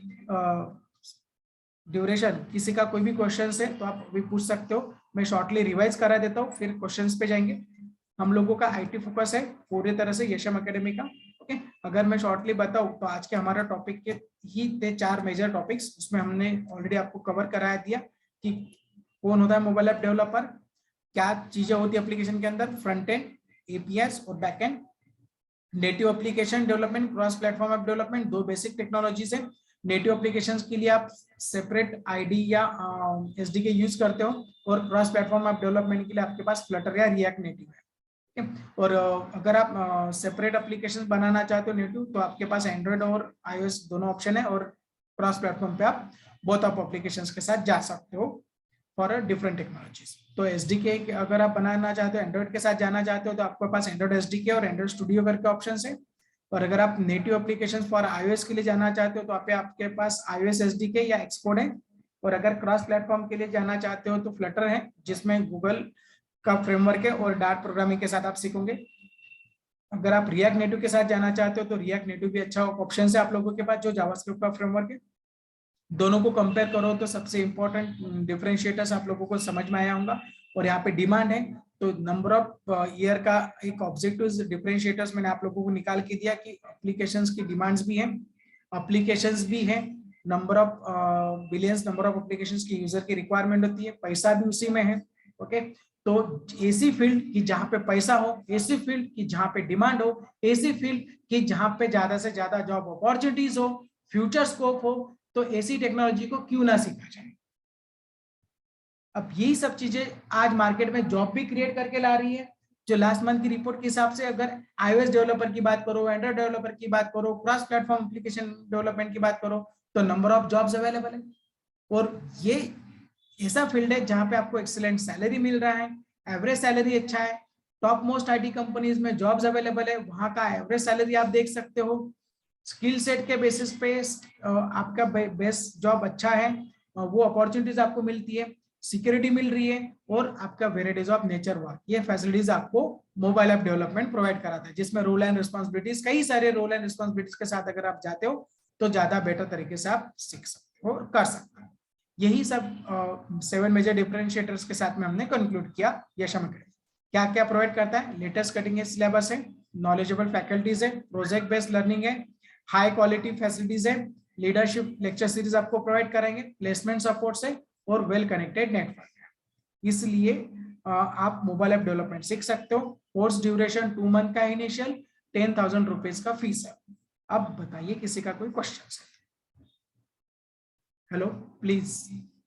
ड्यूरेशन किसी का कोई भी क्वेश्चन है तो आप भी पूछ सकते हो, मैं शॉर्टली रिवाइज करा देता हूँ, फिर क्वेश्चंस पे जाएंगे। हम लोगों का आईटी फोकस है पूरी तरह से यशम एकेडमी का। ओके, अगर मैं शॉर्टली बताऊं तो आज के हमारा टॉपिक के ही थे 4 मेजर टॉपिक्स, उसमें हमने ऑलरेडी आपको कवर करा दिया कि कौन होता है मोबाइल ऐप डेवलपर, क्या चीजें होती है एप्लीकेशन के अंदर, फ्रंट एंड, एपीएस और back and, native application development, cross platform app development, 2 basic technologies है। नेटिव एप्लीकेशंस के लिए आप सेपरेट आईडी या एसडीके यूज करते हो, और क्रॉस प्लेटफॉर्म ऐप डेवलपमेंट के लिए आपके पास फ्लटर या रिएक्ट नेटिव है। और अगर आप सेपरेट एप्लीकेशन बनाना चाहते हो नेटिव, तो आपके पास एंड्रॉइड और iOS दोनों ऑप्शन है, और क्रॉस प्लेटफॉर्म पे आप बोथ ऑफ एप्लीकेशंस के साथ जा सकते हो फॉर डिफरेंट टेक्नोलॉजीज। तो एसडीके अगर आप बनाना चाहते हो, एंड्रॉइड के साथ जाना चाहते हो, तो आपके पास एंड्रॉइड एसडीके और एंड्रॉइड स्टूडियो करके ऑप्शन है। और अगर आप नेटिव एप्लीकेशन फॉर iOS के लिए जाना चाहते हो तो आपके पास iOS एसडीके या एक्सपोर्ट है। और अगर क्रॉस प्लेटफॉर्म के लिए जाना चाहते हो तो फ्लटर है, जिसमें गूगल का फ्रेमवर्क है और डार्ट प्रोग्रामिंग के साथ आप सीखोगे। अगर आप रिएक्ट नेटिव के साथ जाना चाहते हो तो रिएक्ट नेटिव भी अच्छा ऑप्शन है आप लोगों के पास, जो जावास्क्रिप्ट का फ्रेमवर्क है। दोनों को कंपेयर करो तो सबसे इंपॉर्टेंट डिफरेंशिएटर्स आप लोगों को समझ में आया होगा। और यहाँ पे डिमांड है, तो नंबर ऑफ ईयर का एक ऑब्जेक्टिव डिफरेंशिएटर्स मैंने आप लोगों को निकाल के दिया कि एप्लीकेशंस की डिमांड्स भी हैं, एप्लीकेशंस भी हैं, number of billions number of applications की यूजर की रिक्वायरमेंट होती है, पैसा भी उसी में है। ओके, तो ऐसी फील्ड की जहां पे पैसा हो, ऐसी फील्ड की जहां पे डिमांड हो, ऐसी फील्ड की जहां पे ज्यादा से ज्यादा जॉब अपॉर्चुनिटीज हो, फ्यूचर स्कोप हो, तो ऐसी टेक्नोलॉजी को क्यों ना सीखा जाए। अब यही सब चीजें आज मार्केट में जॉब भी क्रिएट करके ला रही है। जो लास्ट मंथ की रिपोर्ट के हिसाब से अगर iOS डेवलपर की बात करो, एंड्रॉइड डेवलपर की बात करो, क्रॉस प्लेटफॉर्म एप्लीकेशन डेवलपमेंट की बात करो, तो नंबर ऑफ जॉब्स अवेलेबल है। और ये ऐसा फील्ड है जहां पे आपको एक्सीलेंट सैलरी मिल रहा है, एवरेज सैलरी अच्छा है, टॉप मोस्ट आईटी कंपनीज में जॉब्स अवेलेबल है, वहां का एवरेज सैलरी आप देख सकते हो। स्किल सेट के बेसिस पे आपका बेस्ट जॉब अच्छा है, वो अपॉर्चुनिटीज आपको मिलती है, सिक्योरिटी मिल रही है, और आपका वेराइटीज ऑफ नेचर वर्क, ये फैसिलिटीज आपको मोबाइल ऐप डेवलपमेंट प्रोवाइड कराता है, जिसमें रोल एंड रिस्पॉन्सिबिलिटीज, कई सारे रोल एंड रिस्पॉन्सिबिलिटीज के साथ अगर आप जाते हो तो ज्यादा बेटर तरीके से आप सीख सकते हो और कर सकते हो। यही सब 7 मेजर डिफरेंशिएटर्स के साथ में हमने कंक्लूड किया यशम एकेडमी। क्या क्या प्रोवाइड करता है? लेटेस्ट कटिंग एज सिलेबस है, नॉलेजेबल फैकल्टीज है, प्रोजेक्ट बेस्ड लर्निंग है, हाई क्वालिटी फैसिलिटीज है, लीडरशिप लेक्चर सीरीज आपको प्रोवाइड करेंगे, प्लेसमेंट सपोर्ट है, और वेल कनेक्टेड नेटवर्क है। इसलिए आप मोबाइल ऐप डेवलपमेंट सीख सकते हो। कोर्स ड्यूरेशन 2 मंथ का इनिशियल, 10,000 रुपीज का फीस है। अब बताइए किसी का कोई क्वेश्चन है? हेलो, प्लीज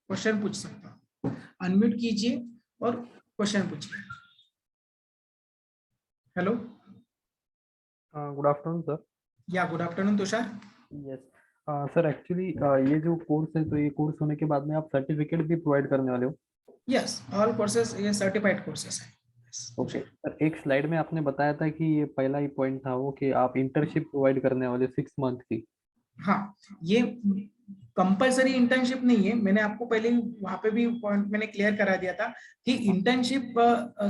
क्वेश्चन पूछ सकते हो, अनम्यूट कीजिए और क्वेश्चन पूछिए। Hello, Good afternoon, sir. या good afternoon Tushar. Yes. Sir actually ये जो कोर्स है तो ये कोर्स होने के बाद में आप सर्टिफिकेट भी प्रोवाइड करने वाले हो? यस, ऑल कोर्सेज ये सर्टिफाइड कोर्सेज है। Yes, okay Tushar. सर, एक स्लाइड में आपने बताया था कि ये पहला ही पॉइंट था वो कि आप इंटर्नशिप प्रोवाइड करने वाले 6 मंथ की। हाँ, ये कंपलसरी इंटर्नशिप नहीं है, मैंने आपको पहले ही वहां पे भी पॉइंट मैंने क्लियर करा दिया था कि इंटर्नशिप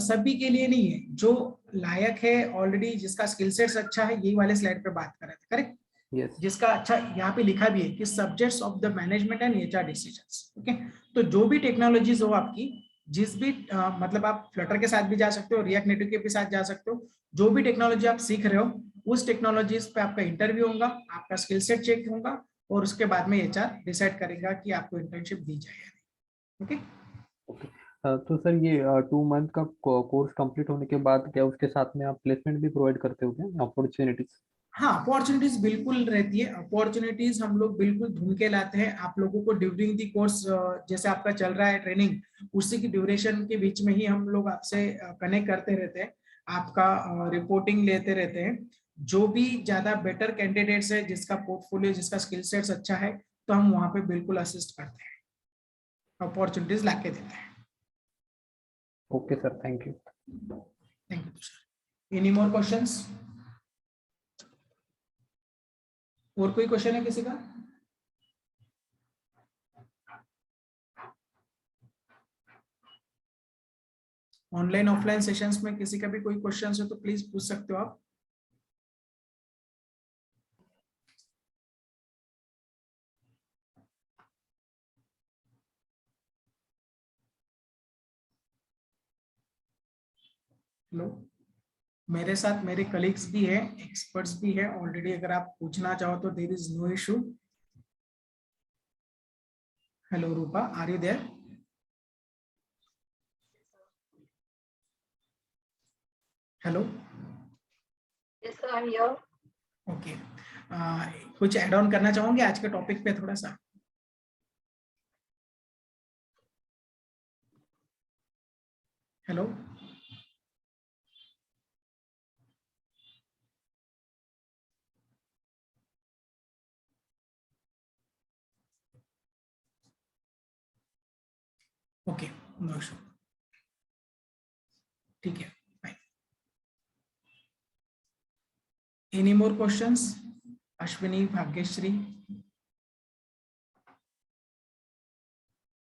सभी के लिए नहीं है, जो लायक है ऑलरेडी, जिसका स्किल सेट्स अच्छा है, यही वाले स्लाइड पे बात कर रहे थे, करेक्ट। यस। जिसका अच्छा यहाँ पे लिखा भी है कि subjects of the management and HR decisions. Okay, तो जो भी टेक्नोलॉजीज हो आपकी, जिस भी मतलब आप फ्लटर के साथ भी जा सकते हो, रिएक्ट नेटिव के भी साथ जा सकते हो, जो भी टेक्नोलॉजी आप सीख रहे हो उस टेक्नोलॉजीज पे आपका इंटरव्यू होगा, आपका स्किल सेट चेक होगा और उसके बाद में एचआर डिसाइड करेगा कि आपको इंटर्नशिप दी जाए या नहीं। ओके, ओके तो सर ये 2 मंथ का कोर्स कंप्लीट होने के बाद क्या उसके साथ में आप प्लेसमेंट भी प्रोवाइड करते हो क्या, अपॉर्चुनिटीज? हाँ, अपॉर्चुनिटीज बिल्कुल रहती है, अपॉर्चुनिटीज हम लोग बिल्कुल ढूंढ के लाते हैं आप लोगों को ड्यूरिंग दी कोर्स। जैसे आपका चल रहा है ट्रेनिंग, उसी की ड्यूरेशन के बीच में ही हम लोग आपसे कनेक्ट करते रहते हैं, आपका रिपोर्टिंग लेते रहते हैं। जो भी ज्यादा बेटर कैंडिडेट्स है, जिसका पोर्टफोलियो, जिसका स्किल सेट्स अच्छा है, तो हम वहां पे बिल्कुल असिस्ट करते हैं, अपॉर्चुनिटीज लाके देते हैं। Okay sir, thank you. Thank you sir. Any more questions? और कोई क्वेश्चन है किसी का? ऑनलाइन ऑफलाइन सेशंस में किसी का भी कोई क्वेश्चन है तो प्लीज पूछ सकते हो आप। हेलो, मेरे साथ मेरे कलीग्स भी है, एक्सपर्ट्स भी है ऑलरेडी, अगर आप पूछना चाहो तो there is no issue. Hello Rupa, are you there? Hello, Yes, sir, I'm here. Okay. कुछ ऐड ऑन करना चाहोगे आज के टॉपिक पे थोड़ा सा? हेलो, ओके, नो इशू, ठीक है, fine. Any more questions? Ashwini, Bhagyashree,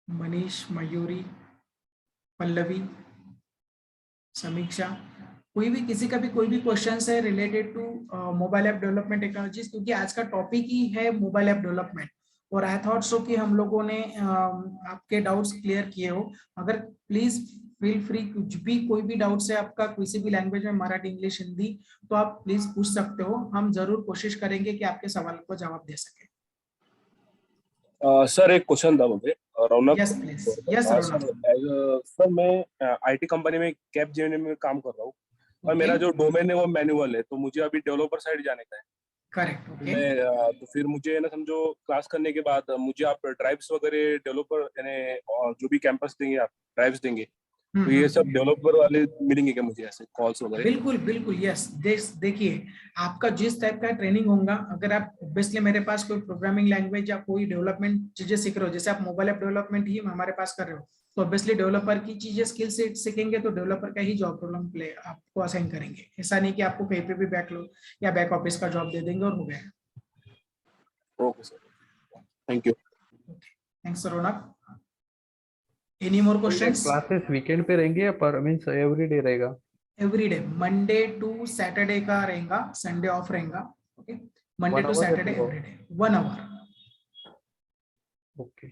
Manish, Mayuri, Pallavi, समीक्षा, कोई भी, किसी का भी कोई भी क्वेश्चन है related to mobile app development technologies, क्योंकि आज का टॉपिक ही है मोबाइल ऐप डेवलपमेंट। और आई थॉट सो कि हम लोगों ने आपके डाउट्स क्लियर किए हो। अगर प्लीज फील फ्री, कुछ भी कोई भी डाउट्स है आपका किसी भी लैंग्वेज में, मराठी, इंग्लिश, हिंदी, तो आप प्लीज पूछ सकते हो। हम जरूर कोशिश करेंगे कि आपके सवाल को जवाब दे सके। सर एक क्वेश्चन था मुझे, Raunak. Yes please, yes sir Raunak. Sir मैं आईटी कंपनी में कैप जेमिनी में काम कर रहा हूँ और ओके, मेरा जो डोमेन है वो मैनुअल है, तो मुझे अभी डेवलपर साइड जाने का है। Correct, okay. तो फिर मुझे ना समझो क्लास करने के बाद मुझे आप ड्राइव्स वगैरह डेवलपर यानी जो भी कैंपस देंगे आप ड्राइव्स देंगे, तो ये सब डेवलपर वाले मिलेंगे क्या मुझे ऐसे कॉल्स वगैरह? बिल्कुल बिल्कुल, यस। देखिए, आपका जिस टाइप का ट्रेनिंग होगा, अगर आप ऑब्वियसली मेरे पास कोई प्रोग्रामिंग लैंग्वेज या कोई डेवलपमेंट चीजें सीख रहे हो, जैसे आप मोबाइल ऐप डेवलपमेंट ही हमारे पास कर रहे हो, तो ऑब्वियसली डेवलपर की चीजें स्किल से सीखेंगे, तो डेवलपर का ही जॉब रोल प्ले आपको असाइन करेंगे। ऐसा नहीं कि आपको कहीं पे भी बैक लो या बैक ऑफिस का जॉब दे देंगे और हो गया। Okay sir, thank you. Thanks Raunak. Any more questions? Classes weekend पे रहेंगे या पर मीन्स एवरी डे रहेगा? Every day, Monday to Saturday का रहेगा, संडे ऑफ रहेगा। ओके, मंडे 1 टू आवर या Saturday 2 every day 1 hour. Okay.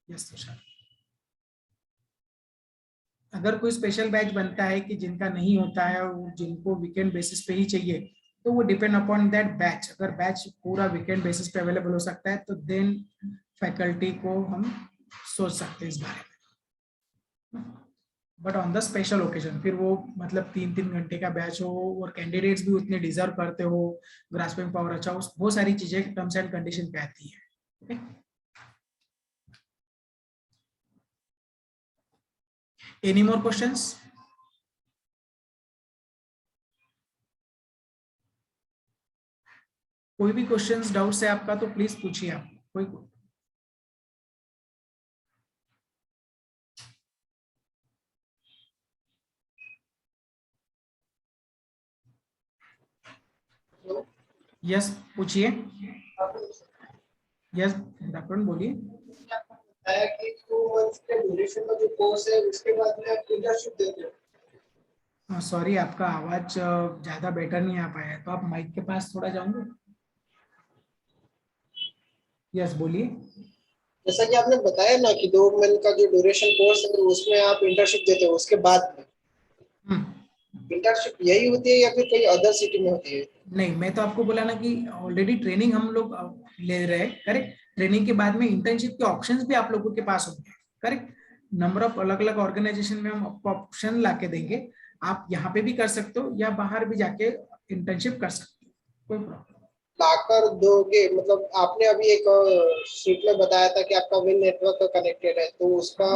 Yes Tushar. अगर कोई स्पेशल बैच बनता है कि जिनका नहीं होता है और जिनको वीकेंड बेसिस पे ही चाहिए, तो वो डिपेंड अपॉन दैट बैच। अगर बैच पूरा वीकेंड बेसिस पे अवेलेबल हो सकता है, तो देन फैकल्टी को हम सोच सकते हैं इस बारे में। But on the special occasion, फिर वो मतलब 3-3 घंटे का बैच हो और कैंडिडेट्स भी उतने डिजर्व करते हो, ग्रास्पिंग पावर अच्छा हो, बहुत सारी चीजें टर्म्स एंड कंडीशन पे आती है। Okay, any more questions? कोई भी क्वेश्चंस डाउट्स है आपका तो प्लीज पूछिए आप। कोई यस पूछिए। यस डॉक्टर बोलिए। बताया कि 2 मंथ्स के ड्यूरेशन का जो कोर्स है उसके बाद में आप इंटर्नशिप देते हो। सॉरी आपका आवाज ज्यादा बेटर नहीं आ पाया है, तो आप माइक के पास थोड़ा जाओगे। यस बोलिए। जैसा कि आपने बताया ना कि 2 मंथ का जो ड्यूरेशन कोर्स है उसमें आप इंटर्नशिप देते हो, उसके बाद में इंटर्नशिप यही होती है या फिर कोई अदर सिटी में होती है? नहीं, मैं तो आपको बोला ना कि ऑलरेडी ट्रेनिंग हम लोग ले रहे हैं, करेक्ट। ट्रेनिंग के बाद में इंटर्नशिप के ऑप्शंस भी आप लोगों के पास होंगे, करेक्ट। नंबर ऑफ अलग अलग ऑर्गेनाइजेशन में हम आपको ऑप्शन ला के देंगे, आप यहाँ पे भी कर सकते हो या बाहर भी जाके इंटर्नशिप कर सकते हो, कोई प्रॉब्लम। लाकर दोगे मतलब आपने अभी एक शीट में बताया था कि आपका विन नेटवर्क कनेक्टेड है, तो उसका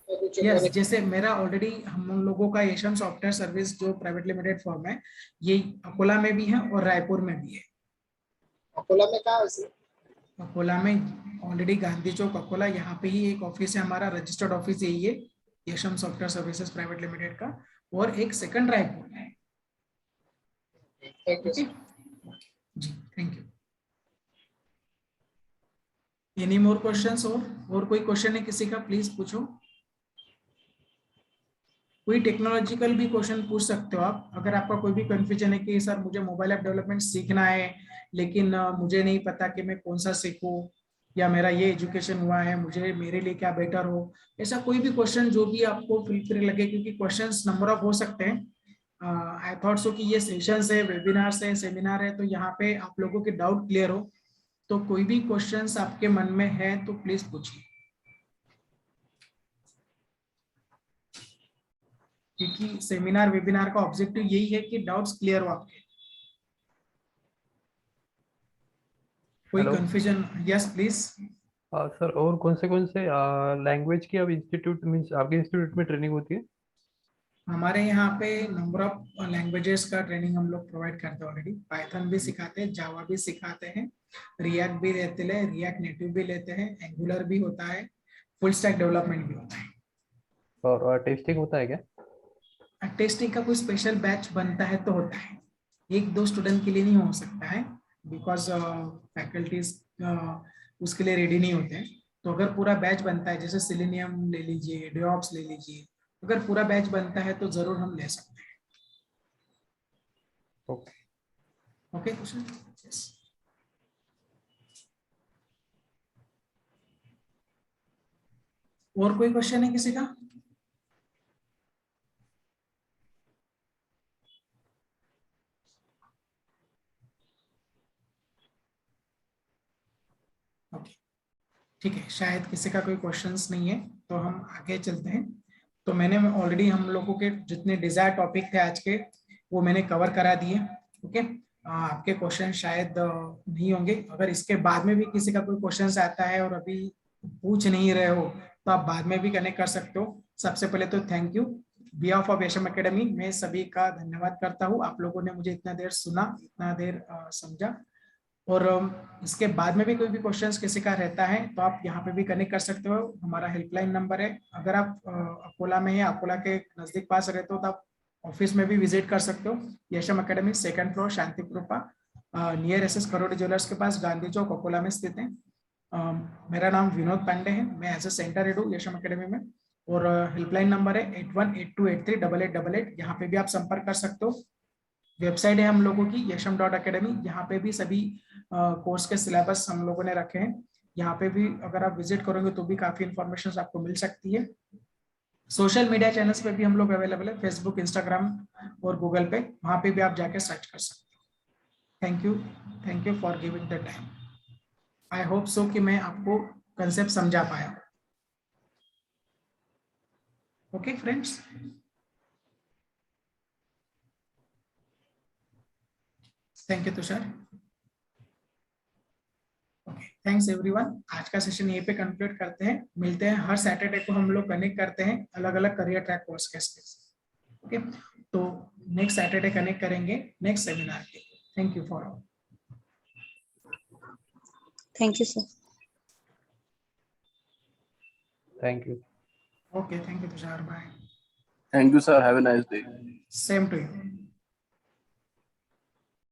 कुछ यस जैसे मेरा ऑलरेडी हम लोगों का यशम सॉफ्टवेयर सर्विस जो प्राइवेट लिमिटेड फर्म है, ये अकोला में भी है और रायपुर में भी है। अकोला में कहाँ है? अकोला में ऑलरेडी गांधी चौक अकोला, यहाँ पे ही एक ऑफिस है हमारा, रजिस्टर्ड ऑफिस यही है Yasham software services private limited का, और एक सेकंड रायपुर में है। थैंक यू जी thank you. Any more questions? और कोई क्वेश्चन है किसी का, प्लीज पूछो। कोई टेक्नोलॉजिकल भी क्वेश्चन पूछ सकते हो आप, अगर आपका कोई भी कंफ्यूजन है कि सर मुझे मोबाइल ऐप डेवलपमेंट सीखना है लेकिन मुझे नहीं पता कि मैं कौन सा सीखूं, या मेरा ये एजुकेशन हुआ है, मुझे मेरे लिए क्या बेटर हो, ऐसा कोई भी क्वेश्चन जो भी आपको फील फ्री लगे, क्योंकि क्वेश्चंस नंबर ऑफ हो सकते हैं। आई थॉट सो कि ये सेशंस है, वेबिनार्स है, सेमिनार है, तो यहाँ पे आप लोगों के डाउट क्लियर हो, तो कोई भी क्वेश्चंस आपके मन में है तो प्लीज पूछिए, क्योंकि सेमिनार वेबिनार का ऑब्जेक्टिव यही है कि डाउट्स क्लियर हो आपके। कोई hello confusion? Yes please. Sir, और कौन से लैंग्वेज की अब इंस्टीट्यूट मीन्स आपके इंस्टीट्यूट में ट्रेनिंग होती है? हमारे यहाँ पे नंबर ऑफ लैंग्वेजेस का ट्रेनिंग हम लोग प्रोवाइड करते हैं ऑलरेडी। पाइथन भी सिखाते हैं, जावा भी सिखाते हैं, रिएक्ट भी लेते हैं, रिएक्ट नेटिव भी लेते हैं, एंगुलर भी होता है, फुल स्टैक डेवलपमेंट भी होता है। और टेस्टिंग होता है क्या? टेस्टिंग का कोई स्पेशल बैच बनता है तो होता है, एक दो स्टूडेंट के लिए नहीं हो सकता है, बिकॉज फैकल्टीज उसके लिए रेडी नहीं होते हैं। तो अगर पूरा बैच बनता है, जैसे सिलेनियम ले लीजिए, डेवऑप्स ले लीजिए, अगर पूरा बैच बनता है तो जरूर हम ले सकते हैं। ओके। Okay question? यस। और कोई क्वेश्चन है किसी का? ओके ठीक है, शायद किसी का कोई क्वेश्चंस नहीं है, तो हम आगे चलते हैं। तो मैंने ऑलरेडी हम लोगों के जितने डिजायर टॉपिक थे आज के, वो मैंने कवर करा दिए। ओके, आपके क्वेश्चन शायद नहीं होंगे, अगर इसके बाद में भी किसी का कोई क्वेश्चन आता है और अभी पूछ नहीं रहे हो तो आप बाद में भी कनेक्ट कर सकते हो। सबसे पहले तो thank you behalf of Yasham Academy, मैं सभी का धन्यवाद करता हूँ, आप लोगों ने मुझे इतना देर सुना, इतना देर समझा। और इसके बाद में भी कोई भी क्वेश्चंस किसी का रहता है तो आप यहाँ पे भी कनेक्ट कर सकते हो, हमारा हेल्पलाइन नंबर है। अगर आप अकोला में या अकोला के नजदीक पास रहते हो तो आप ऑफिस में भी विजिट कर सकते हो। यशम एकेडमी 2nd फ्लोर शांति कृपा, नियर एसएस करोड़ ज्वेलर्स के पास, गांधी चौक अकोला में स्थित है। मेरा नाम विनोद पांडे है, मैं एज ए सेंटर हेड हूँ यशम एकेडमी में, और हेल्पलाइन नंबर है 8182838888, यहाँ पे भी आप संपर्क कर सकते हो। वेबसाइट है हम लोगों की yasham.academy, यहाँ पे भी सभी कोर्स के सिलेबस हम लोगों ने रखे हैं, यहाँ पे भी अगर आप विजिट करोगे तो भी काफी इंफॉर्मेशन आपको मिल सकती है। सोशल मीडिया चैनल्स पे भी हम लोग अवेलेबल है, फेसबुक, इंस्टाग्राम और गूगल पे, वहां पे भी आप जाके सर्च कर सकते हो। Thank you for giving the time. I hope so कि मैं आपको कंसेप्ट समझा पाया। Okay friends, thank you Tushar. Okay thanks everyone, आज का सेशन यहीं पे कंक्लूड करते हैं, मिलते हैं हर सैटरडे को, हम लोग कनेक्ट करते हैं अलग अलग करियर ट्रैक कोर्स के साथ। ओके, तो नेक्स्ट सैटरडे कनेक्ट करेंगे नेक्स्ट सेमिनार के। Thank you for all. Thank you, sir. Thank you. Okay, thank you, Tushar. Bye. Thank you sir, have a nice day. Same to you.